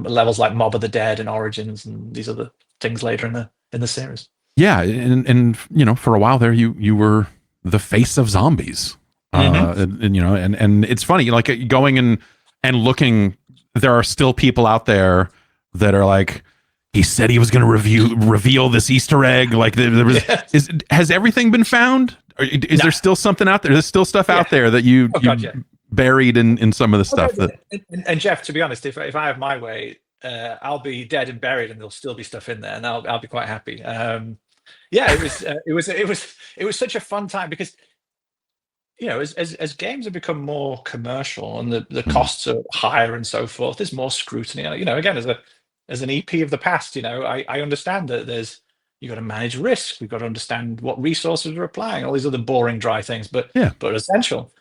levels like Mob of the Dead and Origins and these other things later in the series. Yeah, and for a while there, you were the face of zombies, and it's funny, like going and looking. There are still people out there that are like, he said he was going to reveal this Easter egg. Like there was, has everything been found? Is there still something out there? There's still stuff out there that you buried in some of the stuff that. And Jeff, to be honest, if I have my way, I'll be dead and buried, and there'll still be stuff in there, and I'll be quite happy. It was such a fun time because as games have become more commercial and the Mhm. costs are higher and so forth, there's more scrutiny. Again, as an EP of the past, I understand that you got to manage risk. We've got to understand what resources we're applying, all these other boring, dry things, but Yeah. essential.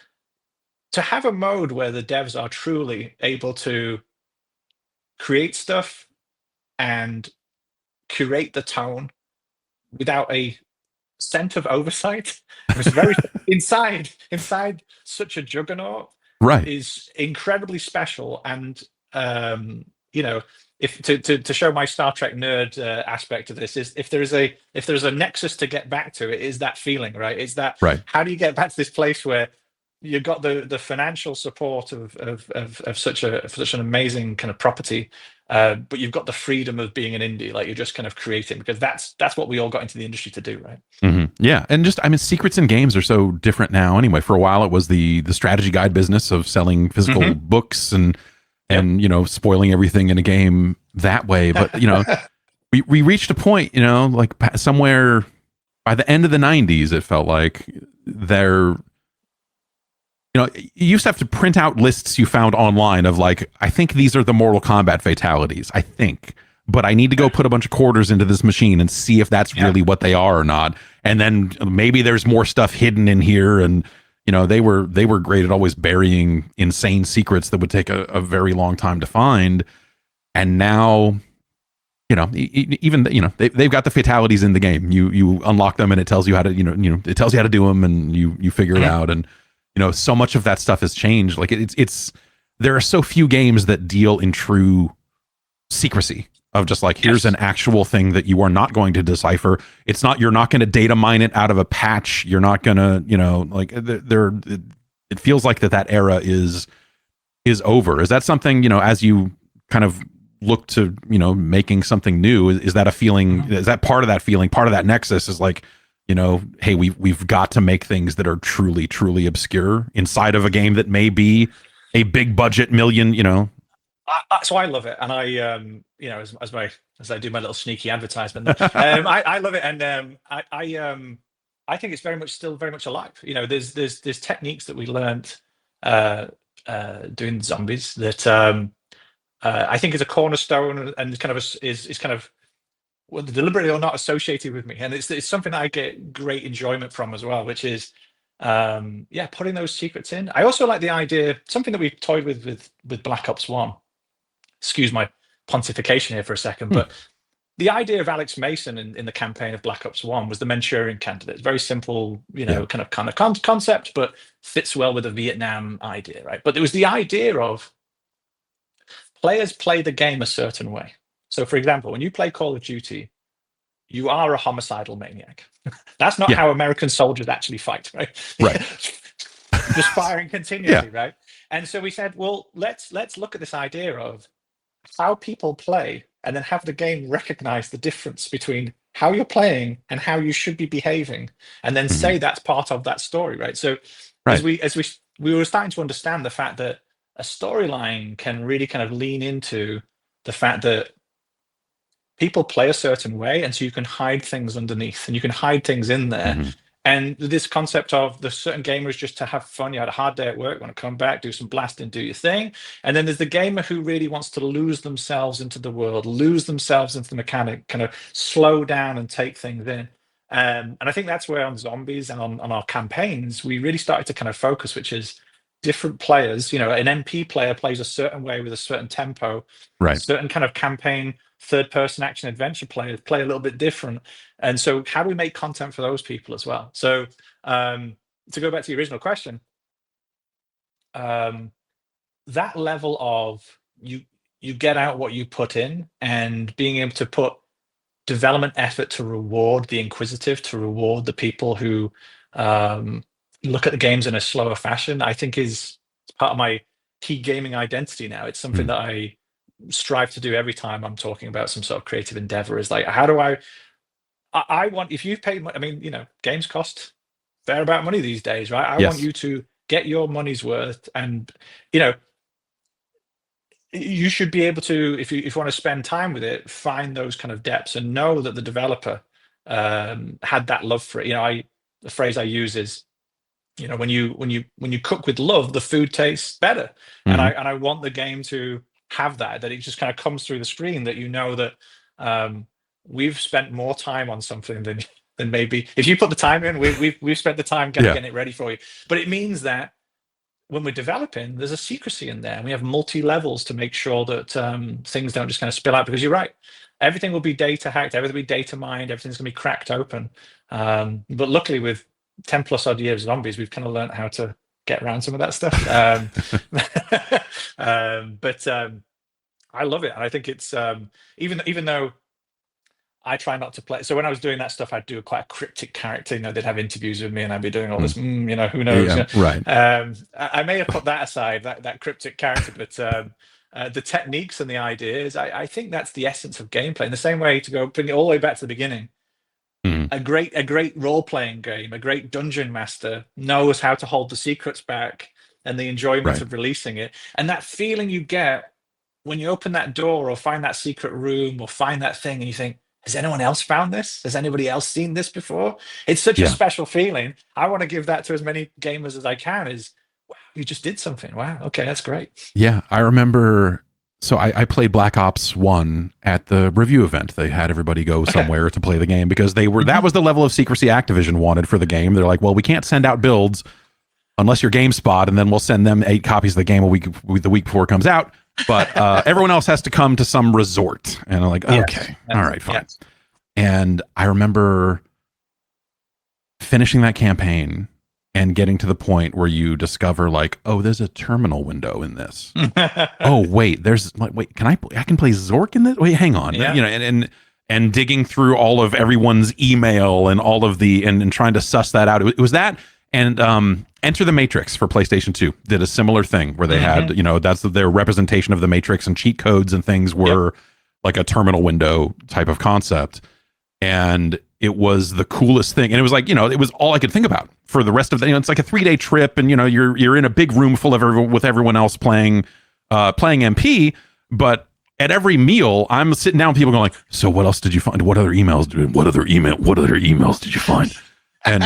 To have a mode where the devs are truly able to create stuff and curate the tone without a scent of oversight. It was very inside such a juggernaut Right. is incredibly special. And um, you know, if to show my Star Trek nerd aspect of this is if there's a nexus to get back to, it is that feeling, right? It's that Right. how do you get back to this place where you've got the financial support of such an amazing kind of property, but you've got the freedom of being an indie, like you're just kind of creating, because that's what we all got into the industry to do, right? Yeah, and just I mean, secrets in games are so different now. Anyway, for a while it was the strategy guide business of selling physical Hmm. books and Yep. spoiling everything in a game that way. But we reached a point, like somewhere by the end of the '90s, it felt like there. You used to have to print out lists you found online of like, I think these are the Mortal Kombat fatalities. I think, but I need to go Yeah. put a bunch of quarters into this machine and see if that's Yeah. really what they are or not. And then maybe there's more stuff hidden in here. And they were great at always burying insane secrets that would take a very long time to find. And now, even they've got the fatalities in the game. You unlock them and it tells you how to it tells you how to do them, and you figure it Mhm. out. And so much of that stuff has changed. Like it's there are so few games that deal in true secrecy of just like, here's an Yes. actual thing that you are not going to decipher. It's not, you're not going to data mine it out of a patch. You're not going to, like there it feels like that era is over. Is that something, as you kind of look to, making something new, is that a feeling, Mhm. is that part of that feeling, part of that nexus is like, hey, we've got to make things that are truly, truly obscure inside of a game that may be a big budget million, So I love it, and as I do my little sneaky advertisement, I love it, and I think it's still very much alive. There's techniques that we learned uh, doing zombies that I think is a cornerstone and kind of is kind of, well, deliberately or not, associated with me, and it's something that I get great enjoyment from as well, which is yeah, putting those secrets in. I also like the idea, something that we toyed with Black Ops One. Excuse my pontification here for a second, Hmm. but the idea of Alex Mason in the campaign of Black Ops One was the Manchurian Candidate. Very simple, Yeah. kind of concept, but fits well with the Vietnam idea, right? But there was the idea of players play the game a certain way. So, for example, when you play Call of Duty, you are a homicidal maniac. That's not Yeah. how American soldiers actually fight, right? Right. Just firing Yeah. continuously, right? And so we said, well, let's look at this idea of how people play and then have the game recognize the difference between how you're playing and how you should be behaving, and then Hmm. say that's part of that story, right? So as Right. we were starting to understand the fact that a storyline can really kind of lean into the fact that people play a certain way, and so you can hide things underneath and you can hide things in there. Hmm. And this concept of the certain gamers just to have fun, you had a hard day at work, want to come back, do some blasting, do your thing. And then there's the gamer who really wants to lose themselves into the world, lose themselves into the mechanic, kind of slow down and take things in. And I think that's where on zombies and on our campaigns we really started to kind of focus, which is different players. An MP player plays a certain way with a certain tempo, Right. certain kind of campaign third person action adventure players play a little bit different. And so how do we make content for those people as well? So um, to go back to the original question, um, that level of you get out what you put in, and being able to put development effort to reward the inquisitive, to reward the people who um, look at the games in a slower fashion, I think is part of my key gaming identity now. It's something Mm. that I strive to do every time I'm talking about some sort of creative endeavor, is like, how do I want, if you've paid, I mean, games cost fair amount of money these days, right? I want Yes. you to get your money's worth, and you know, you should be able to, if you want to spend time with it, find those kind of depths and know that the developer had that love for it. The phrase I use is, when you cook with love, the food tastes better. And Hmm. I want the game to have that it just kind of comes through the screen, that that we've spent more time on something than maybe if you put the time in, we've spent the time kind of Yeah. getting it ready for you. But it means that when we're developing, there's a secrecy in there, and we have multi levels to make sure that things don't just kind of spill out. Because you're right, everything will be data hacked, everything will be data mined, everything's going to be cracked open. But luckily, with 10 plus odd years of zombies, we've kind of learned how to get around some of that stuff. But I love it, and I think it's even though I try not to play. So when I was doing that stuff, I'd do quite a cryptic character. They'd have interviews with me, and I'd be doing all this. Who knows? Yeah. Right. I may have put that aside, that cryptic character, but the techniques and the ideas, I think that's the essence of gameplay. In the same way, to go bring it all the way back to the beginning, Hmm. a great role playing game, a great dungeon master knows how to hold the secrets back and the enjoyment Right. of releasing it, and that feeling you get when you open that door or find that secret room or find that thing, and you think, has anyone else found this? Has anybody else seen this before? It's such a Yeah. special feeling. I want to give that to as many gamers as I can. Is, wow, you just did something. Wow, okay, that's great. Yeah. I remember. So I played Black Ops 1 at the review event. They had everybody go somewhere to play the game because that was the level of secrecy Activision wanted for the game. They're like, well, we can't send out builds unless you're GameSpot, and then we'll send them 8 copies of the game the week before it comes out. But everyone else has to come to some resort. And I'm like, okay, all right, fine. Yes. And I remember finishing that campaign and getting to the point where you discover, like, oh, there's a terminal window in this. Oh, wait, I can play Zork in this? Wait, hang on. Yeah. And digging through all of everyone's email and all of and trying to suss that out. It was that. And Enter the Matrix for PlayStation 2 did a similar thing where they had, that's their representation of the Matrix, and cheat codes and things were like a terminal window type of concept. And it was the coolest thing. And it was like, it was all I could think about for the rest of the, it's like a 3-day trip, and you're in a big room full of with everyone else playing MP, but at every meal, I'm sitting down with people going like, so what else did you find? What other emails did you find? And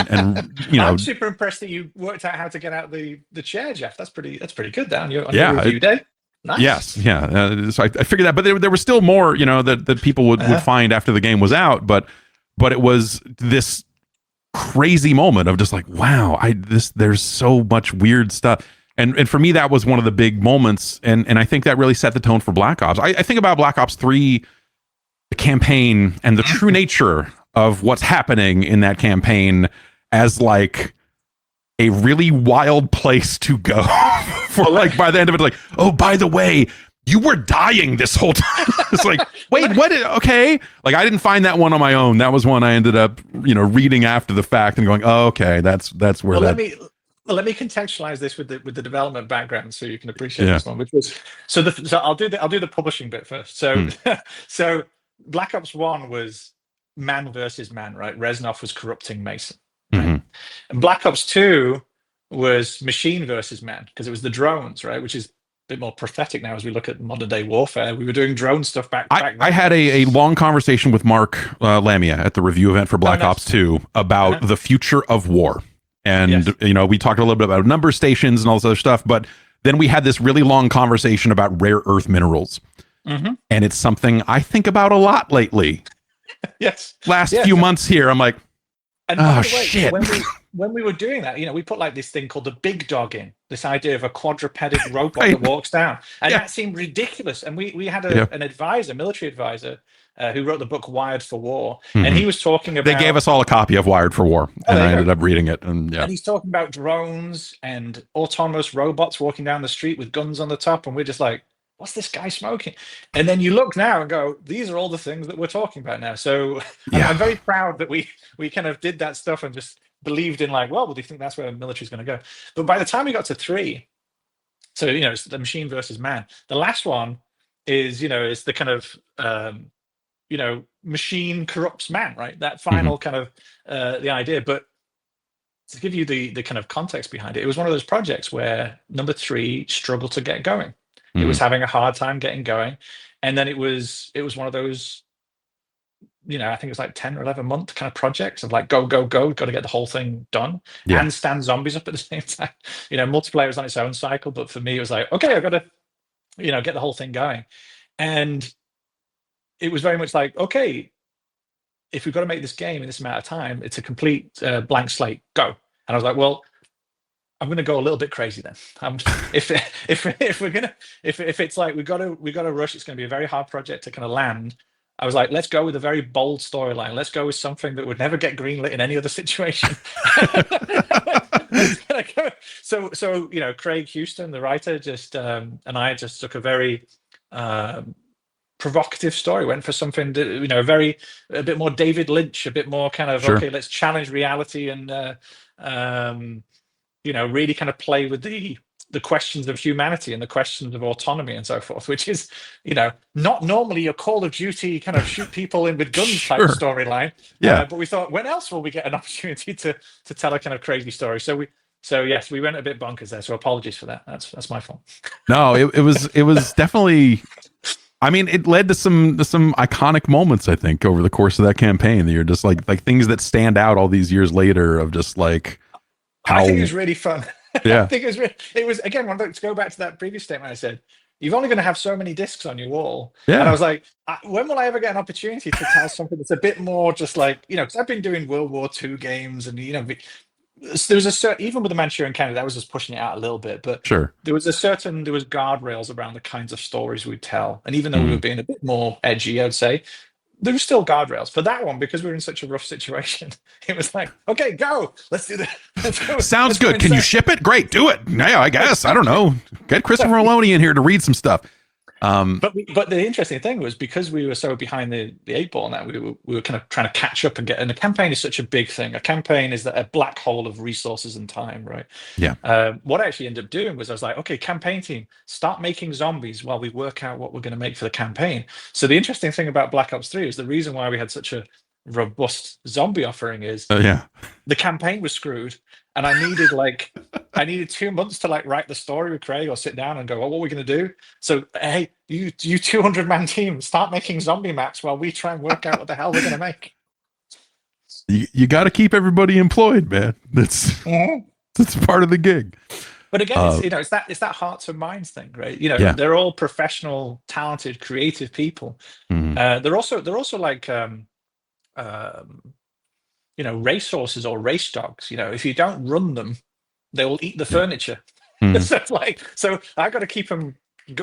I'm super impressed that you worked out how to get out the chair, Jeff. That's pretty good on your review day. Nice. Yes, yeah. So I figured that, but there was still more, that people would find after the game was out. But it was this crazy moment of just like, wow, there's so much weird stuff. And for me, that was one of the big moments. And I think that really set the tone for Black Ops. I think about Black Ops 3, the campaign, and the true nature of what's happening in that campaign as like a really wild place to go for, like, by the end of it, like, oh, by the way, you were dying this whole time. It's like, wait, what? Okay. Like, I didn't find that one on my own. That was one I ended up, reading after the fact and going, oh, okay, that's where let me contextualize this with the development background so you can appreciate this one, which was, so I'll do the publishing bit first. So, so Black Ops 1 was man versus man, right? Reznov was corrupting Mason. Right? And Black Ops 2 was machine versus man, because it was the drones, right? Which is a bit more prophetic now as we look at modern day warfare. We were doing drone stuff back then. I had a long conversation with Mark Lamia at the review event for Black Ops 2 about the future of war. And, we talked a little bit about number stations and all this other stuff, but then we had this really long conversation about rare earth minerals. And it's something I think about a lot lately. Last few months here, I'm like, and by the way, shit. When we were doing that, we put like this thing called the big dog in, this idea of a quadrupeded robot that walks down. And that seemed ridiculous. And we had an advisor, military advisor, who wrote the book Wired for War. And he was talking about... They gave us all a copy of Wired for War, and I ended up reading it. And he's talking about drones and autonomous robots walking down the street with guns on the top. And we're just like, what's this guy smoking? And then you look now and go, these are all the things that we're talking about now. So I'm very proud that we kind of did that stuff and just believed in, like, well, do you think that's where the military is going to go? But by the time we got to 3, so, it's the machine versus man. The last one is, is the kind of, machine corrupts man, right? That final kind of the idea. But to give you the kind of context behind it, it was one of those projects where number 3 struggled to get going. It was having a hard time getting going, and then it was one of those I think it was like 10 or 11 month kind of projects of like go, go, go, got to get the whole thing done Yeah. and stand zombies up at the same time. Multiplayer was on its own cycle, but for me, it was like, okay, I've got to, get the whole thing going. And it was very much like, okay, if we've got to make this game in this amount of time, it's a complete blank slate, go. And I was like, well, I'm going to go a little bit crazy then. If we're gonna if it's like we got to rush, it's going to be a very hard project to kind of land. I was like, let's go with a very bold storyline. Let's go with something that would never get greenlit in any other situation. So Craig Houston, the writer, just and I just took a very provocative story, went for something that, a bit more David Lynch, a bit more kind of Sure. okay, let's challenge reality and really kind of play with the questions of humanity and the questions of autonomy and so forth, which is, not normally your Call of Duty kind of shoot people in with guns type Sure. storyline. Yeah. But we thought, when else will we get an opportunity to tell a kind of crazy story? So yes, we went a bit bonkers there. So apologies for that. That's my fault. No, it was definitely. I mean, it led to some iconic moments, I think, over the course of that campaign. That you're just like things that stand out all these years later of just like how. I think it was really fun. Yeah. I think it was again, to go back to that previous statement I said, you've only going to have so many discs on your wall. Yeah. And I was like, when will I ever get an opportunity to tell something that's a bit more just like, because I've been doing World War II games and, there was a certain, even with the Manchurian Candidate, that was just pushing it out a little bit, but Sure. there was guardrails around the kinds of stories we'd tell. And even though we were being a bit more edgy, I'd say, there were still guardrails for that one because we were in such a rough situation. It was like, okay, go, let's do that. Sounds good. Can you ship it? Great, do it. Yeah, I guess. I don't know. Get Christopher Maloney in here to read some stuff. But the interesting thing was, because we were so behind the eight ball, now we were kind of trying to catch up and get. And a campaign is such a big thing. A campaign is a black hole of resources and time, right? Yeah. What I actually ended up doing was I was like, okay, campaign team, start making zombies while we work out what we're going to make for the campaign. So the interesting thing about Black Ops 3 is the reason why we had such a robust zombie offering is the campaign was screwed, and I needed 2 months to write the story with Craig or sit down and go, well, what are we going to do? So hey, you 200-man team, start making zombie maps while we try and work out what the hell we're going to make. You got to keep everybody employed, man. That's part of the gig. But again, it's that hearts and minds thing, right? They're all professional, talented, creative people. They're also like racehorses or race dogs. If you don't run them, they will eat the furniture. So I've got to keep them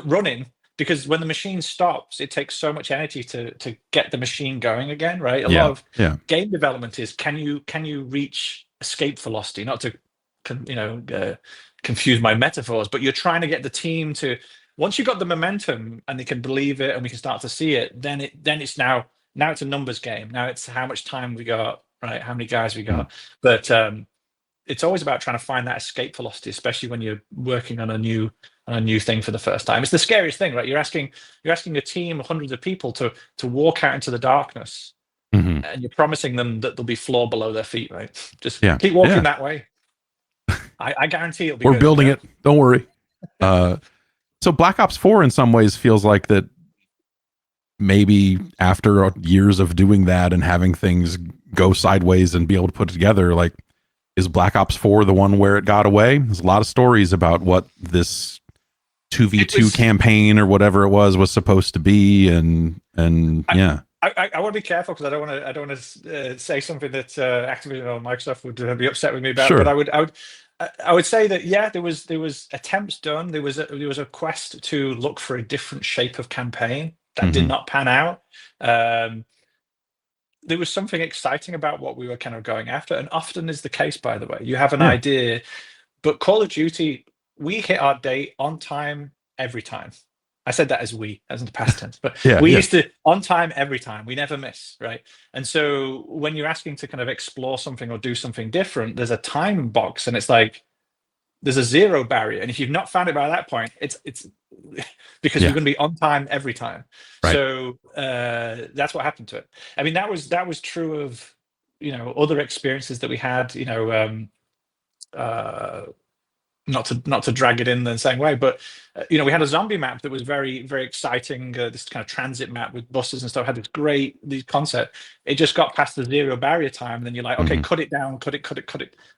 running, because when the machine stops, it takes so much energy to get the machine going again, right? A lot of game development is, can you reach escape velocity? Not to confuse my metaphors, but you're trying to get the team to, once you've got the momentum and they can believe it and we can start to see it, then it's now it's a numbers game. Now it's how much time we got, right? How many guys we got. But it's always about trying to find that escape velocity, especially when you're working on a new thing for the first time. It's the scariest thing, right? You're asking a team of hundreds of people to walk out into the darkness, and you're promising them that there'll be floor below their feet, right? Just keep walking that way. I guarantee it'll be We're good, building it. Don't worry. So Black Ops 4 in some ways feels like that maybe after years of doing that and having things go sideways and be able to put it together, like, is Black Ops 4 the one where it got away? There's a lot of stories about what this 2v2 campaign or whatever it was supposed to be, and yeah. I want to be careful because I don't want to say something that Activision or Microsoft would be upset with me about. Sure. But I would say that there was attempts done. There was a quest to look for a different shape of campaign that did not pan out. There was something exciting about what we were kind of going after, and often is the case, by the way. You have an idea, but Call of Duty, we hit our date on time every time. I said that as in the past tense, but we used to on time every time. We never miss, right? And so when you're asking to kind of explore something or do something different, there's a time box, and it's like there's a zero barrier. And if you've not found it by that point, it's because you're going to be on time every time. Right. So that's what happened to it. I mean, that was true of not to drag it in the same way, but we had a zombie map that was very, very exciting. This kind of transit map with buses and stuff had these concept. It just got past the zero barrier time, and then you're like, okay, cut it down, cut it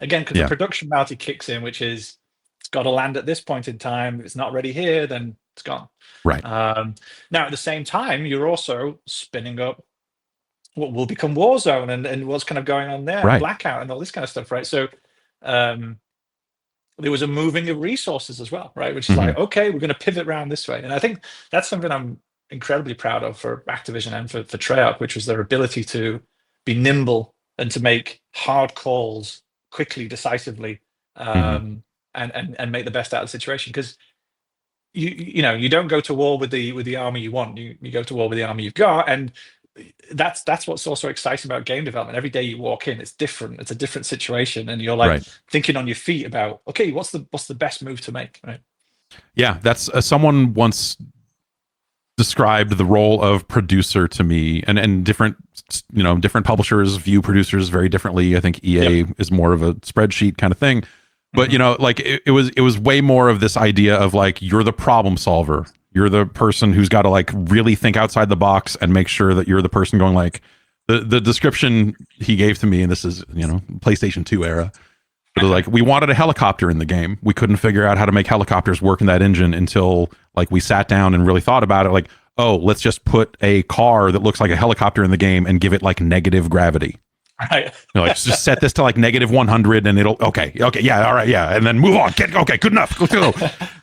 again, because the production penalty kicks in, which is it's got to land at this point in time. If it's not ready here, then it's gone. Right. Now, at the same time, you're also spinning up what will become Warzone and what's kind of going on there, right. Blackout and all this kind of stuff, right? So there was a moving of resources as well, right? Which is like, okay, we're going to pivot around this way. And I think that's something I'm incredibly proud of for Activision and for Treyarch, which was their ability to be nimble and to make hard calls quickly, decisively, and make the best out of the situation. Because you don't go to war with the army you want. You go to war with the army you've got, and that's what's also exciting about game development. Every day you walk in, it's different. It's a different situation, and you're like thinking on your feet about, okay, what's the best move to make, right? Yeah, that's someone once described the role of producer to me, and different publishers view producers very differently. I think EA is more of a spreadsheet kind of thing, but like it was way more of this idea of like, you're the problem solver. You're the person who's got to like really think outside the box and make sure that you're the person going like the description he gave to me. And this is, PlayStation 2 era. It was like, we wanted a helicopter in the game. We couldn't figure out how to make helicopters work in that engine until like we sat down and really thought about it. Like, oh, let's just put a car that looks like a helicopter in the game and give it like negative gravity. Right. Like, just set this to like negative 100 and it'll, okay. Yeah. All right. Yeah. And then move on. Okay. Good enough. Go.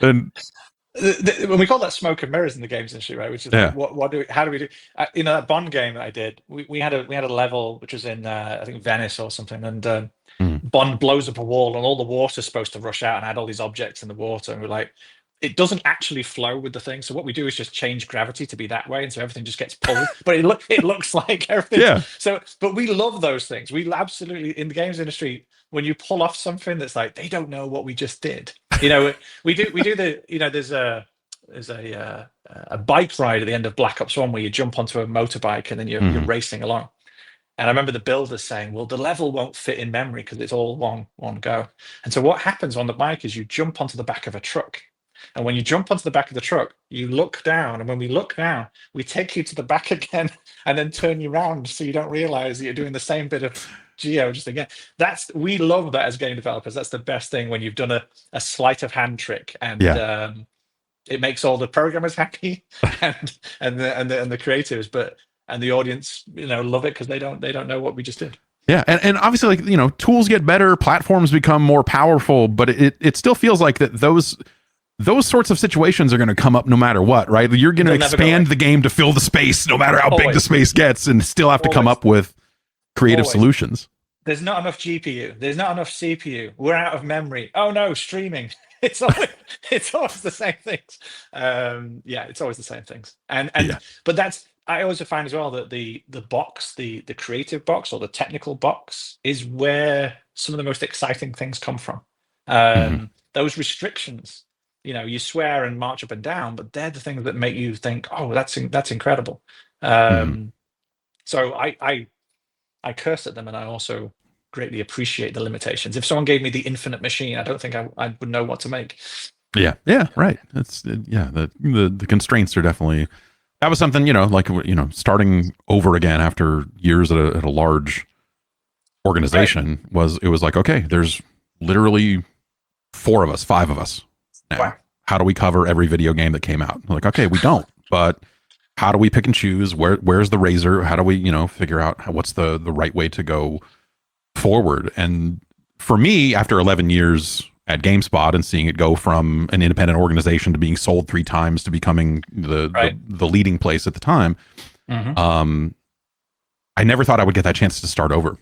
And when we call that smoke and mirrors in the games industry, right? Which is like, how do we do? That Bond game that I did, we had a level which was in I think Venice or something, and Bond blows up a wall, and all the water's supposed to rush out and add all these objects in the water, and we're like, it doesn't actually flow with the thing. So what we do is just change gravity to be that way, and so everything just gets pulled. But it looks like everything. Yeah. So, but we love those things. We absolutely, in the games industry, when you pull off something that's like, they don't know what we just did. We do the, there's a bike ride at the end of Black Ops 1 where you jump onto a motorbike and then you're racing along. And I remember the builders saying, well, the level won't fit in memory because it's all one go. And so what happens on the bike is you jump onto the back of a truck. And when you jump onto the back of the truck, you look down. And when we look down, we take you to the back again and then turn you around so you don't realize that you're doing the same bit of geo just again. We love that as game developers. That's the best thing when you've done a sleight of hand trick, and it makes all the programmers happy and the creatives, and the audience love it because they don't know what we just did. Yeah, and obviously, like, tools get better, platforms become more powerful, but it still feels like that those sorts of situations are going to come up no matter what, right? You're going to expand the game to fill the space no matter how big the space gets, and still have to come up with creative solutions. There's not enough GPU. There's not enough CPU. We're out of memory. Oh no, streaming. It's always the same things. It's always the same things. But I also find as well that the box, the creative box or the technical box is where some of the most exciting things come from. Those restrictions, you swear and march up and down, but they're the things that make you think, oh, that's incredible. So I curse at them, and I also greatly appreciate the limitations. If someone gave me the infinite machine, I don't think I would know what to make. Yeah, right. That's the constraints are definitely. That was something, starting over again after years at a large organization it was like, okay, there's literally 5 of us now. Wow. How do we cover every video game that came out? Like, okay, we don't, but how do we pick and choose? Where's the razor? How do we, figure out what's the right way to go forward? And for me, after 11 years at GameSpot and seeing it go from an independent organization to being sold 3 times to becoming the leading place at the time, I never thought I would get that chance to start over.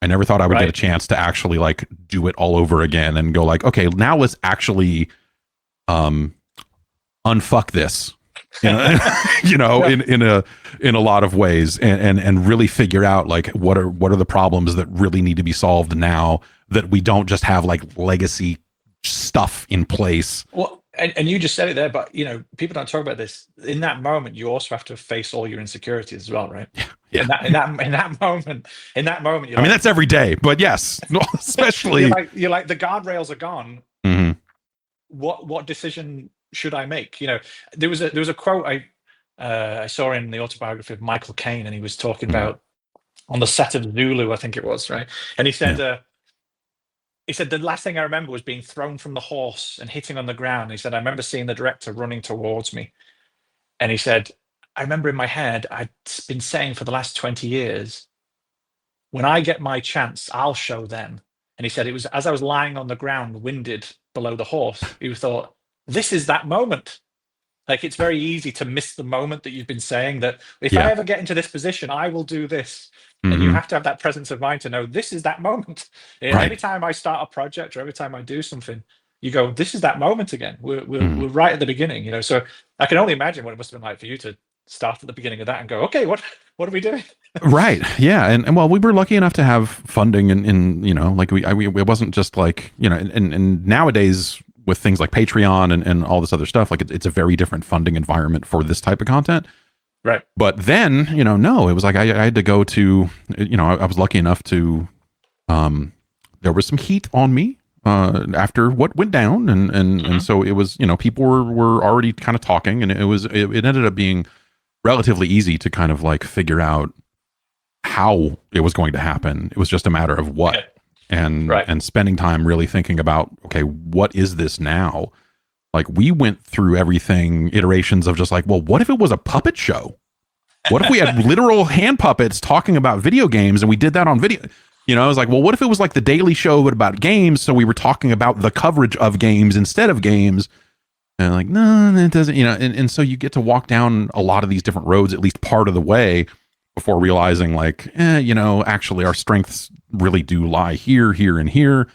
I never thought I would get a chance to actually like do it all over again and go like, okay, now let's actually unfuck this. In a lot of ways, and really figure out like what are the problems that really need to be solved now, that we don't just have like legacy stuff in place. Well, and you just said it there, but people don't talk about this. In that moment, you also have to face all your insecurities as well, right? Yeah. In that moment, that's every day, but yes, especially you're like the guardrails are gone. what decision should I make? There was a quote I saw in the autobiography of Michael Caine, and he was talking about on the set of Zulu, I think it was, right? And he said, the last thing I remember was being thrown from the horse and hitting on the ground. He said, I remember seeing the director running towards me. And he said, I remember in my head, I'd been saying for the last 20 years, when I get my chance, I'll show them. And he said, it was as I was lying on the ground, winded below the horse, he thought, this is that moment. Like, it's very easy to miss the moment that you've been saying that if I ever get into this position, I will do this. And you have to have that presence of mind to know this is that moment. And every time I start a project or every time I do something, you go, this is that moment again. We're right at the beginning, So I can only imagine what it must have been like for you to start at the beginning of that and go, okay, what are we doing? Right. Yeah. And well, we were lucky enough to have funding in like it wasn't just like, and nowadays with things like Patreon and all this other stuff, like it's a very different funding environment for this type of content. Right. But then, no, it was like I had to go to, I was lucky enough to, there was some heat on me after what went down. And so it was, people were already kind of talking, and it ended up being relatively easy to kind of like figure out how it was going to happen. It was just a matter of what. Okay. And spending time really thinking about, okay, what is this now? Like, we went through everything, iterations of just like, well, what if it was a puppet show? What if we had literal hand puppets talking about video games and we did that on video? I was like, well, what if it was like the Daily Show but about games? So we were talking about the coverage of games instead of games. And like, no, it doesn't, and so you get to walk down a lot of these different roads, at least part of the way, before realizing like, actually our strengths really do lie here, here, and here.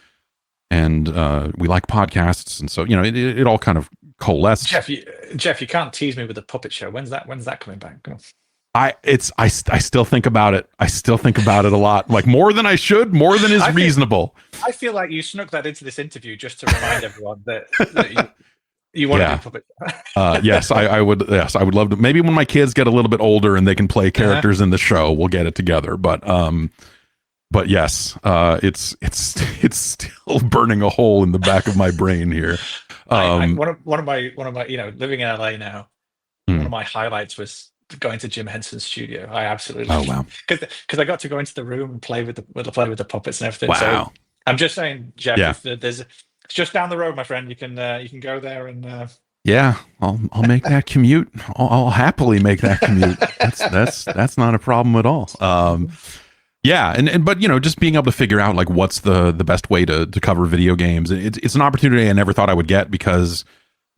And we like podcasts. And so, it all kind of coalesced. Jeff, you can't tease me with the puppet show. When's that coming back? Come on. I still think about it. I still think about it a lot, like more than I should, more than is reasonable. I feel like you snuck that into this interview just to remind everyone that you want to do puppet. Yes, I would. Yes, I would love to. Maybe when my kids get a little bit older and they can play characters in the show, we'll get it together. But yes, it's still burning a hole in the back of my brain here. One of my living in LA now, one of my highlights was going to Jim Henson's studio. I absolutely because I got to go into the room and play with the puppets and everything. Wow. So I'm just saying, Jeff, it's just down the road, my friend. You can go there and I'll make that commute. I'll happily make that commute. That's not a problem at all. But just being able to figure out like what's the best way to cover video games. It's an opportunity I never thought I would get, because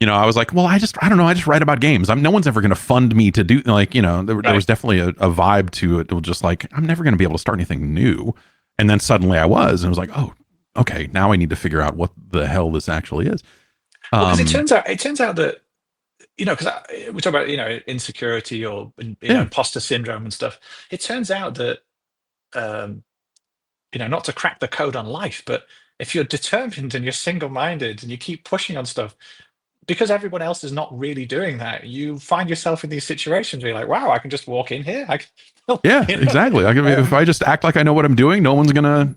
I was like, well, I don't know. I just write about games. No one's ever going to fund me to do like, there was definitely a vibe to it. It was just like, I'm never going to be able to start anything new. And then suddenly I was, and it was like, oh, okay, now I need to figure out what the hell this actually is. Because it turns out that, because we talk about, insecurity or imposter syndrome and stuff. It turns out that, not to crack the code on life, but if you're determined and you're single-minded and you keep pushing on stuff, because everyone else is not really doing that, you find yourself in these situations where you're like, wow, I can just walk in here. Exactly. If I just act like I know what I'm doing, no one's gonna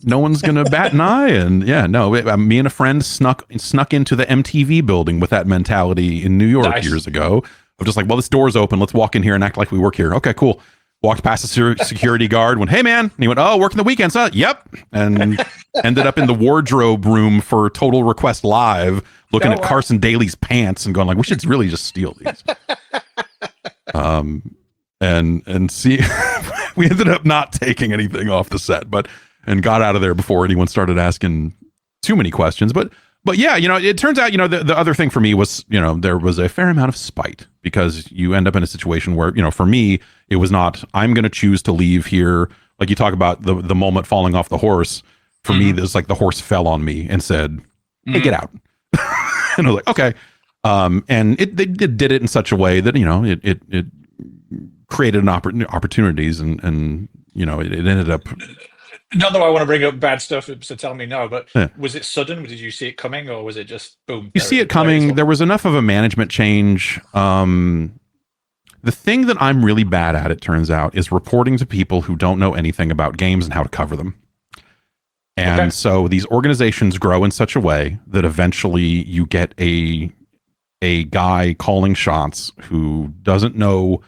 bat an eye. And me and a friend snuck into the MTV building with that mentality in New York years ago. Of just like, well, this door's open. Let's walk in here and act like we work here. Okay, cool. Walked past the security guard, went, hey, man. And he went, oh, working the weekends, huh? Yep. And ended up in the wardrobe room for Total Request Live, looking at Carson Daly's pants and going like, we should really just steal these. And see, we ended up not taking anything off the set, and got out of there before anyone started asking too many questions. But yeah, it turns out, the other thing for me was, there was a fair amount of spite, because you end up in a situation where, for me, it was not, I'm going to choose to leave here. Like you talk about the moment falling off the horse. For me, there's like the horse fell on me and said, hey, get out. And I was like, okay. And they did it in such a way that, it created opportunities and it ended up. Not that I want to bring up bad stuff, so tell me no, but was it sudden? Did you see it coming, or was it just boom? You see it coming. There was enough of a management change. The thing that I'm really bad at, it turns out, is reporting to people who don't know anything about games and how to cover them. Okay. And so these organizations grow in such a way that eventually you get a guy calling shots who doesn't know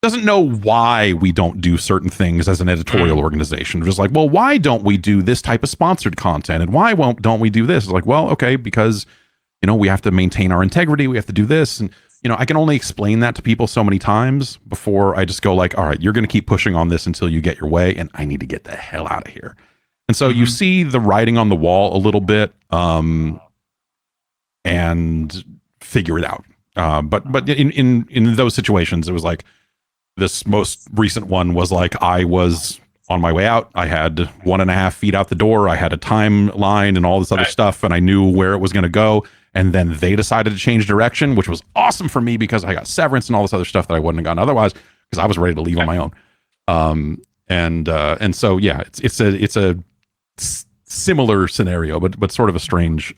why we don't do certain things as an editorial organization. Just like, well, why don't we do this type of sponsored content, and why don't we do this? It's like, well, okay, because we have to maintain our integrity, we have to do this, and I can only explain that to people so many times before I just go like, all right, you're going to keep pushing on this until you get your way, and I need to get the hell out of here. And so you see the writing on the wall a little bit, and figure it out. But in those situations, it was like this most recent one was like I was on my way out. I had 1.5 feet out the door. I had a timeline and all this other stuff, and I knew where it was going to go. And then they decided to change direction, which was awesome for me because I got severance and all this other stuff that I wouldn't have gotten otherwise because I was ready to leave on my own. And so yeah, it's a similar scenario, but sort of a strange,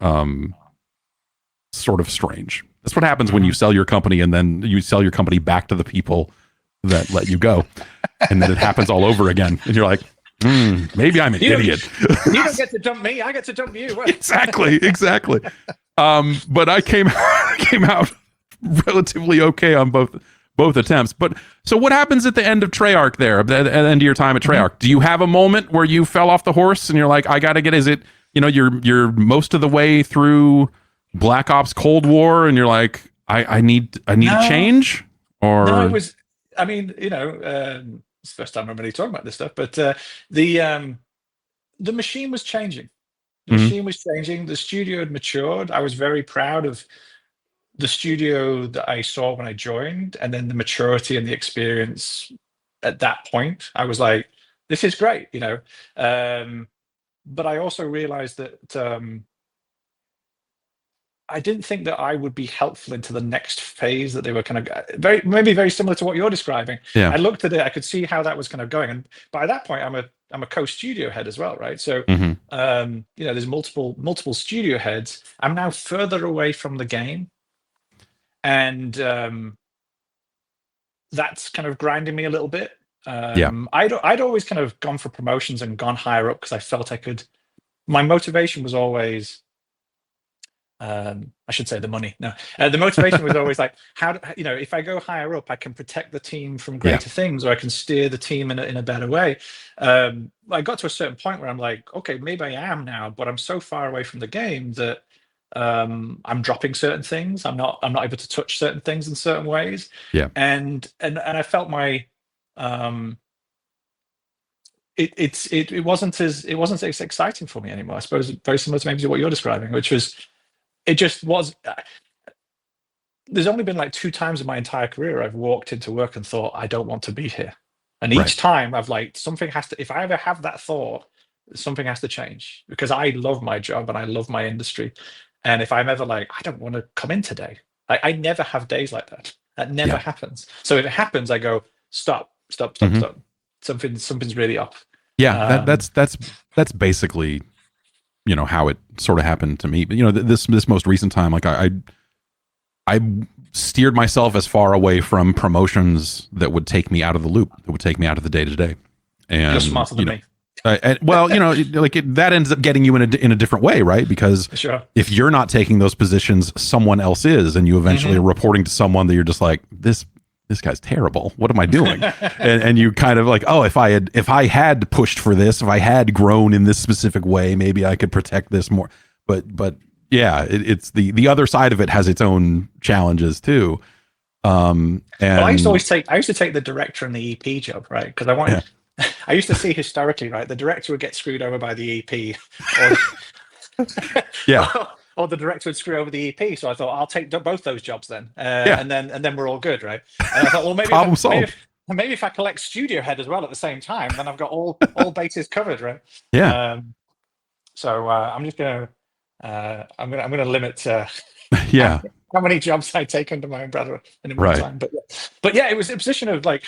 strange. That's what happens when you sell your company and then you sell your company back to the people that let you go, and then it happens all over again, and you're like, maybe I'm an idiot. You don't get to dump me, I get to dump you. Exactly. But I came out relatively okay on both attempts. But so what happens at the end of Treyarch there, at the end of your time at Treyarch? Do you have a moment where you fell off the horse and you're like, I gotta get, is it, you're most of the way through Black Ops Cold War and you're like, I need change? Or no, it was, I mean, it's the first time I'm really talking about this stuff, but the machine was changing. The machine was changing. The studio had matured. I was very proud of the studio that I saw when I joined, and then the maturity and the experience at that point. I was like, this is great, but I also realized that I didn't think that I would be helpful into the next phase that they were kind of maybe very similar to what you're describing. Yeah. I looked at it, I could see how that was kind of going. And by that point, I'm a co-studio head as well, right? So, there's multiple studio heads. I'm now further away from the game. And that's kind of grinding me a little bit. I'd always kind of gone for promotions and gone higher up because I felt I could. My motivation was always, I should say the money. No, the motivation was always like, if I go higher up, I can protect the team from greater things, or I can steer the team in a better way. I got to a certain point where I'm like, okay, maybe I am now, but I'm so far away from the game that I'm dropping certain things. I'm not able to touch certain things in certain ways. Yeah. And I felt my it wasn't as exciting for me anymore. I suppose very similar to maybe what you're describing, which was. It just was. There's only been like 2 times in my entire career I've walked into work and thought, I don't want to be here. And each time I've like, something has to, if I ever have that thought, something has to change, because I love my job and I love my industry. And if I'm ever like, I don't want to come in today, I never have days like that. That never happens. So if it happens, I go, stop. Something's really off. Yeah, that's basically how it sort of happened to me. But this most recent time, like I steered myself as far away from promotions that would take me out of the loop, that would take me out of the day to day. And you're smarter than me. That ends up getting you in a different way, right? Because if you're not taking those positions, someone else is, and you eventually are reporting to someone that you're just like, this guy's terrible. What am I doing? and you kind of like, oh, if I had pushed for this, if I had grown in this specific way, maybe I could protect this more. But yeah, it's the other side of it has its own challenges too. And I used to take the director and the EP job, right? Because I wanted. I used to see historically, right, the director would get screwed over by the EP, or the director would screw over the EP. So I thought, I'll take both those jobs then, and then we're all good, right? And I thought, well, maybe if I collect studio head as well at the same time, then I've got all bases covered, right? Yeah. So I'm just gonna I'm gonna limit how many jobs I take under my umbrella in one time. But yeah, it was a position of like,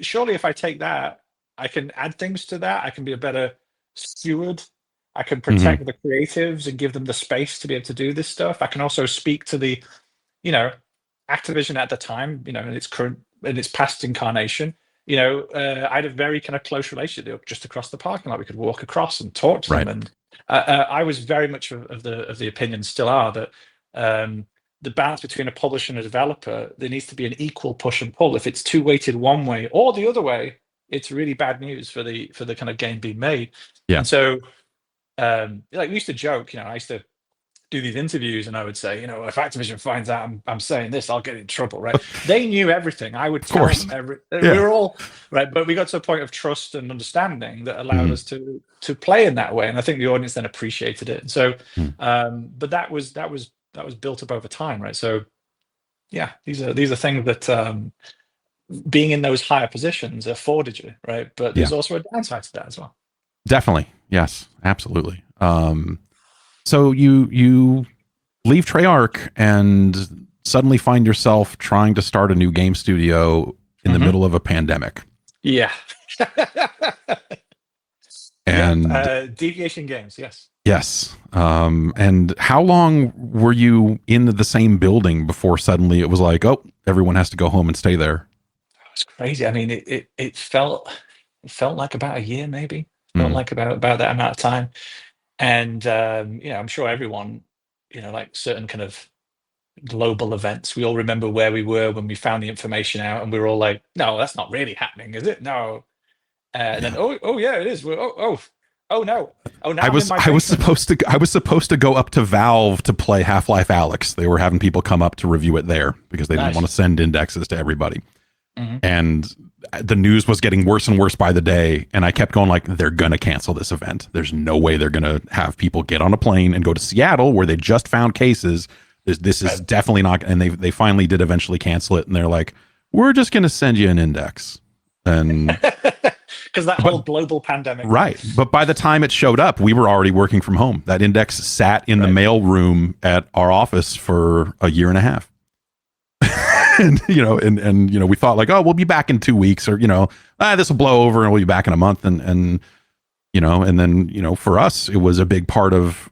surely if I take that, I can add things to that. I can be a better steward. I can protect the creatives and give them the space to be able to do this stuff. I can also speak to the, Activision at the time, in its past incarnation. I had a very kind of close relationship just across the parking lot. We could walk across and talk to them, I was very much of the opinion, still are, that the balance between a publisher and a developer, there needs to be an equal push and pull. If it's too weighted one way or the other way, it's really bad news for the kind of game being made. Yeah. And so, like we used to joke, I used to do these interviews and I would say, if Activision finds out I'm saying this, I'll get in trouble, right? They knew everything. I would tell them we were all right, but we got to a point of trust and understanding that allowed us to play in that way, and I think the audience then appreciated it. And so, but that was built up over time, right? So, yeah, these are things that being in those higher positions afforded you, right? But there's also a downside to that as well. Definitely, yes, absolutely. So you leave Treyarch and suddenly find yourself trying to start a new game studio in the middle of a pandemic. Yeah. And Deviation Games, yes. Yes. And how long were you in the same building before suddenly it was like, oh, everyone has to go home and stay there? It's crazy. I mean, it felt like about a year, maybe. Felt like about that amount of time. And I'm sure everyone, like certain kind of global events, we all remember where we were when we found the information out, and we were all like, "No, that's not really happening, is it?" No. And then, oh yeah, it is. Oh no. Oh, now I was supposed to go up to Valve to play Half-Life Alyx. They were having people come up to review it there because they didn't want to send indexes to everybody. And the news was getting worse and worse by the day, and I kept going like, they're gonna cancel this event. There's no way they're gonna have people get on a plane and go to Seattle where they just found cases. This is definitely not. And they finally did eventually cancel it, and they're like, we're just gonna send you an index. And because that whole global pandemic, right? But by the time it showed up, we were already working from home. That index sat in the mail room at our office for a year and a half. And we thought like, oh, we'll be back in 2 weeks, or this will blow over and we'll be back in a month. And then for us, it was a big part of,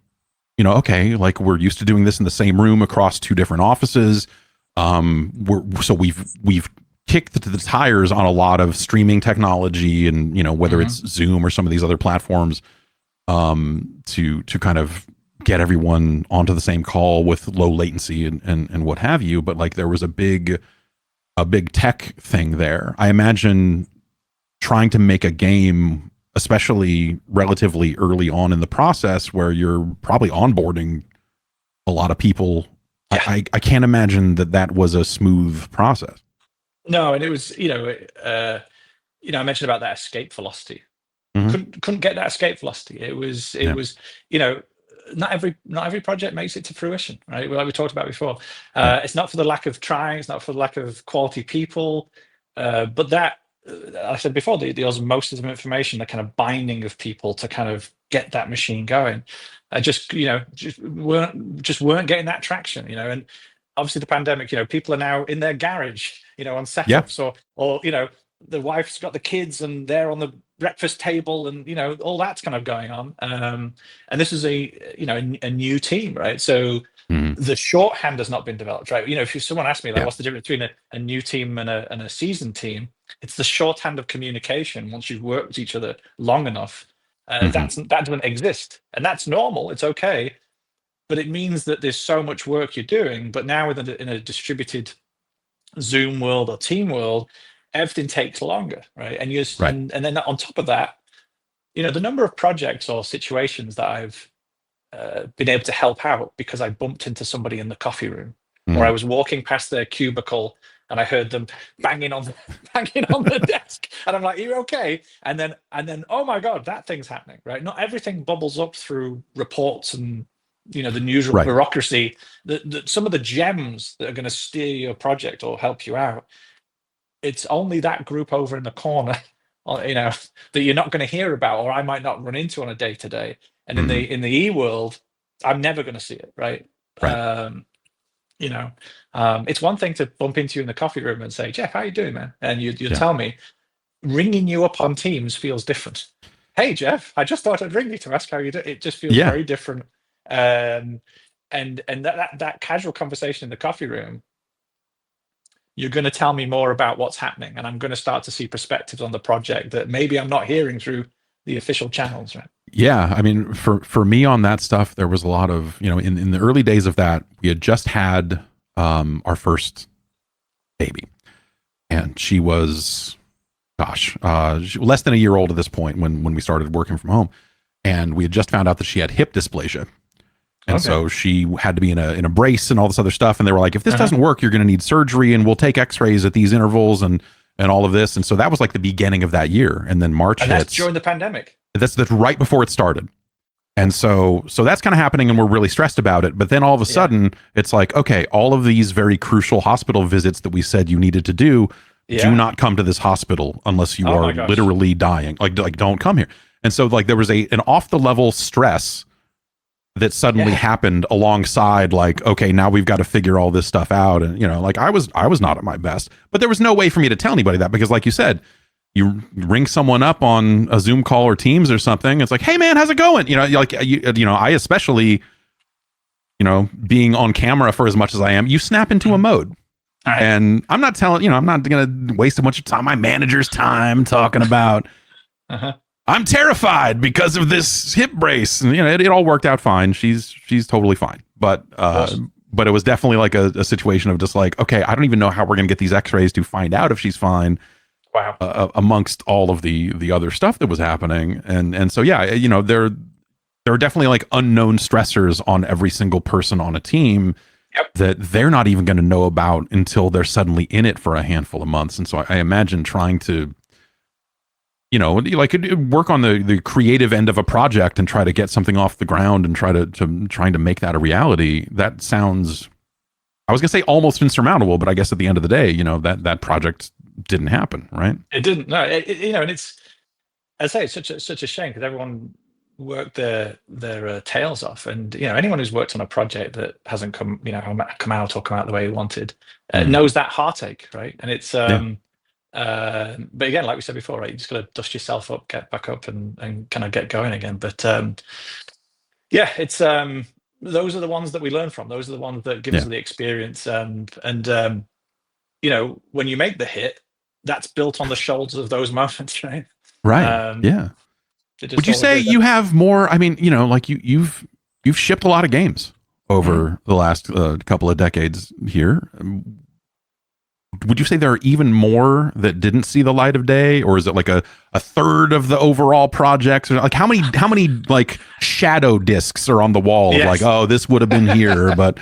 okay, like we're used to doing this in the same room across two different offices. We've kicked the tires on a lot of streaming technology, and whether it's Zoom or some of these other platforms, to kind of get everyone onto the same call with low latency and what have you. But like there was a big tech thing there. I imagine trying to make a game, especially relatively early on in the process where you're probably onboarding a lot of people. I can't imagine that was a smooth process. No, and it was, I mentioned about that escape velocity. Couldn't get that escape velocity. It was, not every project makes it to fruition, right? Like we talked about before. It's not for the lack of trying, it's not for the lack of quality people, but that, I said before, the osmosis of information, the kind of binding of people to kind of get that machine going, just weren't getting that traction, and obviously the pandemic, people are now in their garage, on setups, or the wife's got the kids and they're on the breakfast table, and all that's kind of going on. And this is a new team, right? So the shorthand has not been developed, right? If someone asked me like, what's the difference between a new team and a seasoned team? It's the shorthand of communication. Once you've worked with each other long enough, that doesn't exist, and that's normal. It's okay, but it means that there's so much work you're doing. But now in a distributed Zoom world or team world, everything takes longer, right? And and then on top of that, the number of projects or situations that I've been able to help out because I bumped into somebody in the coffee room, or I was walking past their cubicle and I heard them banging on the desk, and I'm like, "Are you okay?" And then, oh my God, that thing's happening, right? Not everything bubbles up through reports and the news bureaucracy. Some of the gems that are going to steer your project or help you out, it's only that group over in the corner, that you're not going to hear about, or I might not run into on a day to day. And in the e world, I'm never going to see it, right? It's one thing to bump into you in the coffee room and say, "Jeff, how you doing, man?" And you tell me. Ringing you up on Teams feels different. "Hey, Jeff, I just thought I'd ring you to ask how you do." It just feels very different. And that casual conversation in the coffee room, you're going to tell me more about what's happening, and I'm going to start to see perspectives on the project that maybe I'm not hearing through the official channels, right? Yeah, I mean, for me on that stuff, there was a lot of, in the early days of that, we had just had our first baby, and she was, gosh, less than a year old at this point when we started working from home, and we had just found out that she had hip dysplasia. And so she had to be in a brace and all this other stuff. And they were like, if this doesn't work, you're going to need surgery, and we'll take x-rays at these intervals and all of this. And so that was like the beginning of that year. And then March hits. That's during the pandemic. That's right before it started. And so that's kind of happening, and we're really stressed about it. But then all of a sudden it's like, okay, all of these very crucial hospital visits that we said you needed to do not come to this hospital unless you are literally dying. Like don't come here. And so like there was an off the level stress that suddenly happened alongside, like, okay, now we've got to figure all this stuff out. And, like I was not at my best, but there was no way for me to tell anybody that, because like you said, you ring someone up on a Zoom call or Teams or something. It's like, hey man, how's it going? I especially, being on camera for as much as I am, you snap into a mode. Right. And I'm not telling, I'm not going to waste a bunch of time, my manager's time talking about, I'm terrified because of this hip brace, and it all worked out fine. She's totally fine, but it was definitely like a situation of just like, okay, I don't even know how we're gonna get these X-rays to find out if she's fine. Wow. Amongst all of the other stuff that was happening, and so there are definitely like unknown stressors on every single person on a team that they're not even going to know about until they're suddenly in it for a handful of months. And so I imagine trying to, like work on the creative end of a project and try to get something off the ground and trying to make that a reality. That sounds, I was gonna say almost insurmountable, but I guess at the end of the day, that project didn't happen, right? It didn't. No, and it's, I say, it's such a shame, because everyone worked their tails off, and anyone who's worked on a project that hasn't come out the way he wanted knows that heartache, right? And it's but again, like we said before, right, you just got to dust yourself up, get back up, and kind of get going again. But it's those are the ones that we learn from. Those are the ones that give us the experience. And when you make the hit, that's built on the shoulders of those moments, right? Right. Would you say you have more? I mean, like you've shipped a lot of games over the last couple of decades here. Would you say there are even more that didn't see the light of day, or is it like a third of the overall projects? Or like how many like shadow discs are on the wall of like, oh, this would have been here, but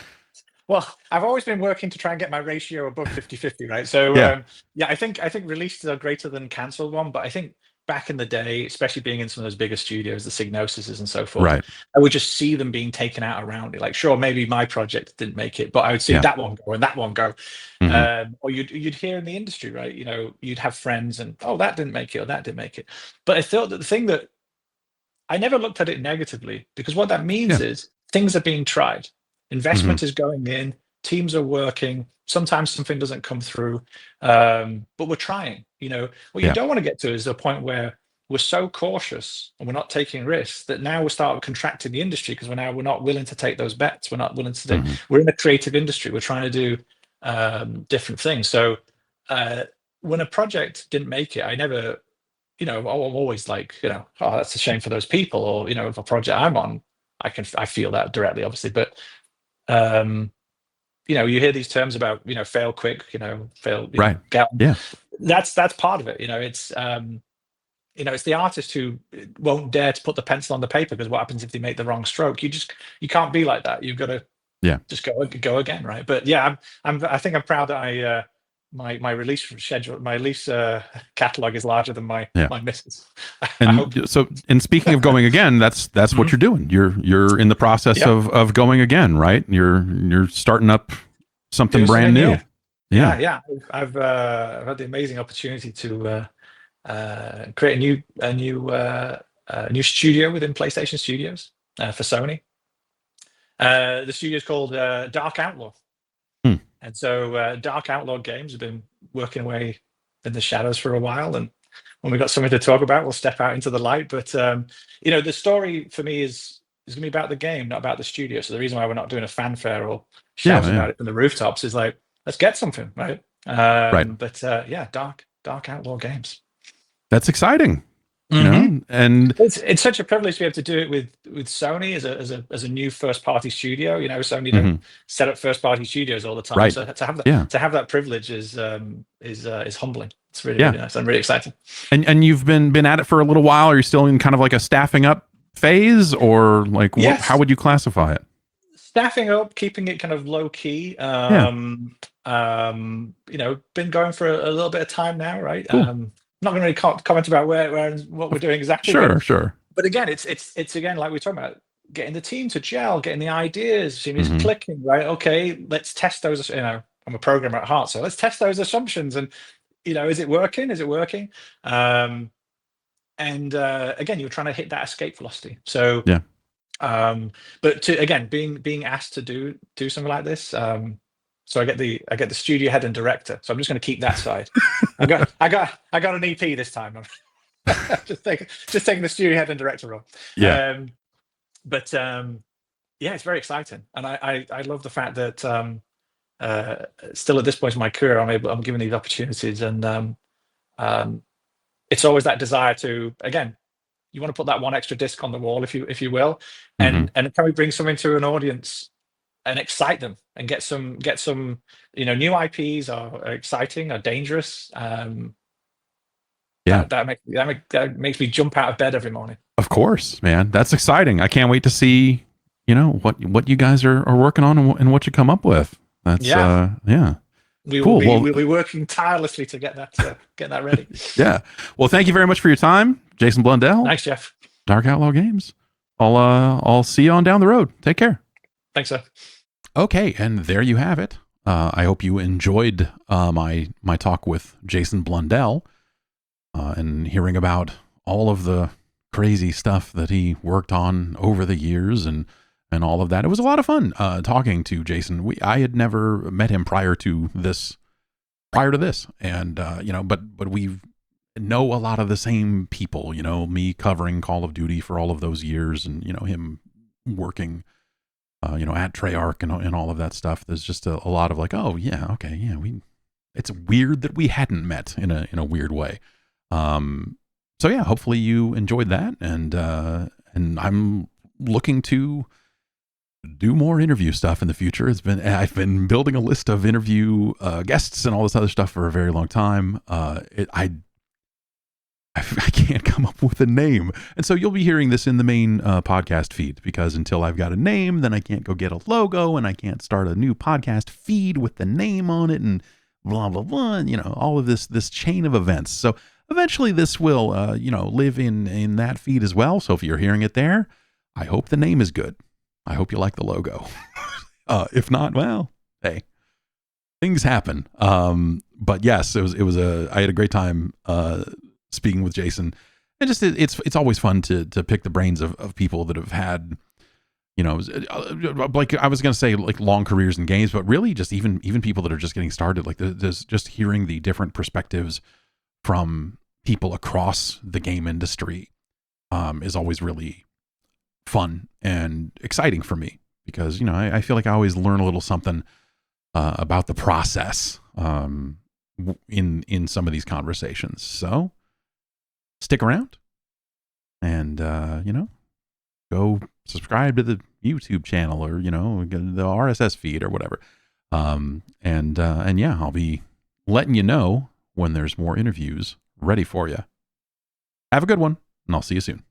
well, I've always been working to try and get my ratio above 50-50, right? So I think releases are greater than cancelled one, but I think back in the day, especially being in some of those bigger studios, the Psygnosises and so forth, right, I would just see them being taken out around it. Like, sure, maybe my project didn't make it, but I would see that one go and that one go. Or you'd hear in the industry, right? You'd have friends and, oh, that didn't make it, or that didn't make it. But I thought that the thing that I never looked at it negatively, because what that means is things are being tried. Investment is going in, teams are working. Sometimes something doesn't come through, but we're trying. What you don't want to get to is a point where we're so cautious and we're not taking risks that now we start contracting the industry, because we're not willing to take those bets. We're not willing to take. We're in a creative industry. We're trying to do different things. So when a project didn't make it, I never, I'm always like, oh, that's a shame for those people. Or if a project I'm on, I feel that directly, obviously, but. You hear these terms about, fail quick, fail, right. Get that's part of it. It's it's the artist who won't dare to put the pencil on the paper, because what happens if they make the wrong stroke? You can't be like that. You've got to just go again, right? But I think I'm proud that my release schedule, my release catalog is larger than my misses. And so, and speaking of going again, that's what you're doing. You're in the process of going again, right? You're starting up something brand new. Yeah. I've had the amazing opportunity to create a new studio within PlayStation Studios for Sony. The studio is called Dark Outlaw. And so Dark Outlaw Games have been working away in the shadows for a while, and when we've got something to talk about, we'll step out into the light. But the story for me is going to be about the game, not about the studio. So the reason why we're not doing a fanfare or shouting about it from the rooftops is like, let's get something, right? But Dark Outlaw Games. That's exciting. Hmm. and It's such a privilege to be able to do it with Sony as a new first party studio. Sony don't mhm, set up first party studios all the time, right. so Yeah. to have that privilege is humbling. It's really Yeah. really nice. I'm really excited. And you've been at it for a little while. Are you still in kind of like a staffing up phase, or like how Yes, would you classify it? staffing up, keeping it kind of low key. Yeah. Been going for a little bit of time now, right? Cool. Not going to really comment about where and what we're doing exactly, Sure. Sure. but again, it's again like we're talking about getting the team to gel, getting the ideas, seeing it's Hmm. clicking, right? Okay, let's test those. I'm a programmer at heart, so let's test those assumptions, and is it working? Is it working? Um, and again, you're trying to hit that escape velocity. So, Yeah. but to again being asked to do something like this. So I get the studio head and director. So I'm just going to keep that side. I got an EP this time. just taking the studio head and director role. Yeah. But yeah, it's very exciting, and I love the fact that still at this point in my career, I'm given these opportunities, and um, it's always that desire to again, you want to put that one extra disc on the wall, if you will, Hmm. and can we bring something to an audience and excite them and get some new IPs are exciting or dangerous. Yeah. That makes me jump out of bed every morning. Of course, man. That's exciting. I can't wait to see, what you guys are working on, and what you come up with. That's Yeah, yeah. we will Cool. be Well, we'll be working tirelessly to get that ready. yeah. Well, thank you very much for your time, Jason Blundell, Thanks, Jeff. Dark Outlaw Games. I'll see you on down the road. Take care. Thanks, sir. Okay, and there you have it. I hope you enjoyed my talk with Jason Blundell, and hearing about all of the crazy stuff that he worked on over the years, and all of that. It was a lot of fun talking to Jason. I had never met him prior to this, and but we know a lot of the same people. Me covering Call of Duty for all of those years, and him working at Treyarch, and all of that stuff. There's just a lot of like, oh yeah, okay, yeah, it's weird that we hadn't met in a weird way. So yeah, hopefully you enjoyed that, and I'm looking to do more interview stuff in the future. I've been building a list of interview guests and all this other stuff for a very long time. I can't come up with a name. And so you'll be hearing this in the main podcast feed, because until I've got a name, then I can't go get a logo, and I can't start a new podcast feed with the name on it, and blah, blah, blah, and, all of this chain of events. So eventually this will, live in that feed as well. So if you're hearing it there, I hope the name is good. I hope you like the logo. If not, well, hey, things happen. But yes, I had a great time speaking with Jason, and just it's always fun to pick the brains of people that have had, like I was going to say like long careers in games, but really just even people that are just getting started. Like there's just hearing the different perspectives from people across the game industry is always really fun and exciting for me, because I feel like I always learn a little something about the process in some of these conversations. So stick around, and go subscribe to the YouTube channel, or the RSS feed or whatever. And yeah, I'll be letting you know when there's more interviews ready for you. Have a good one, and I'll see you soon.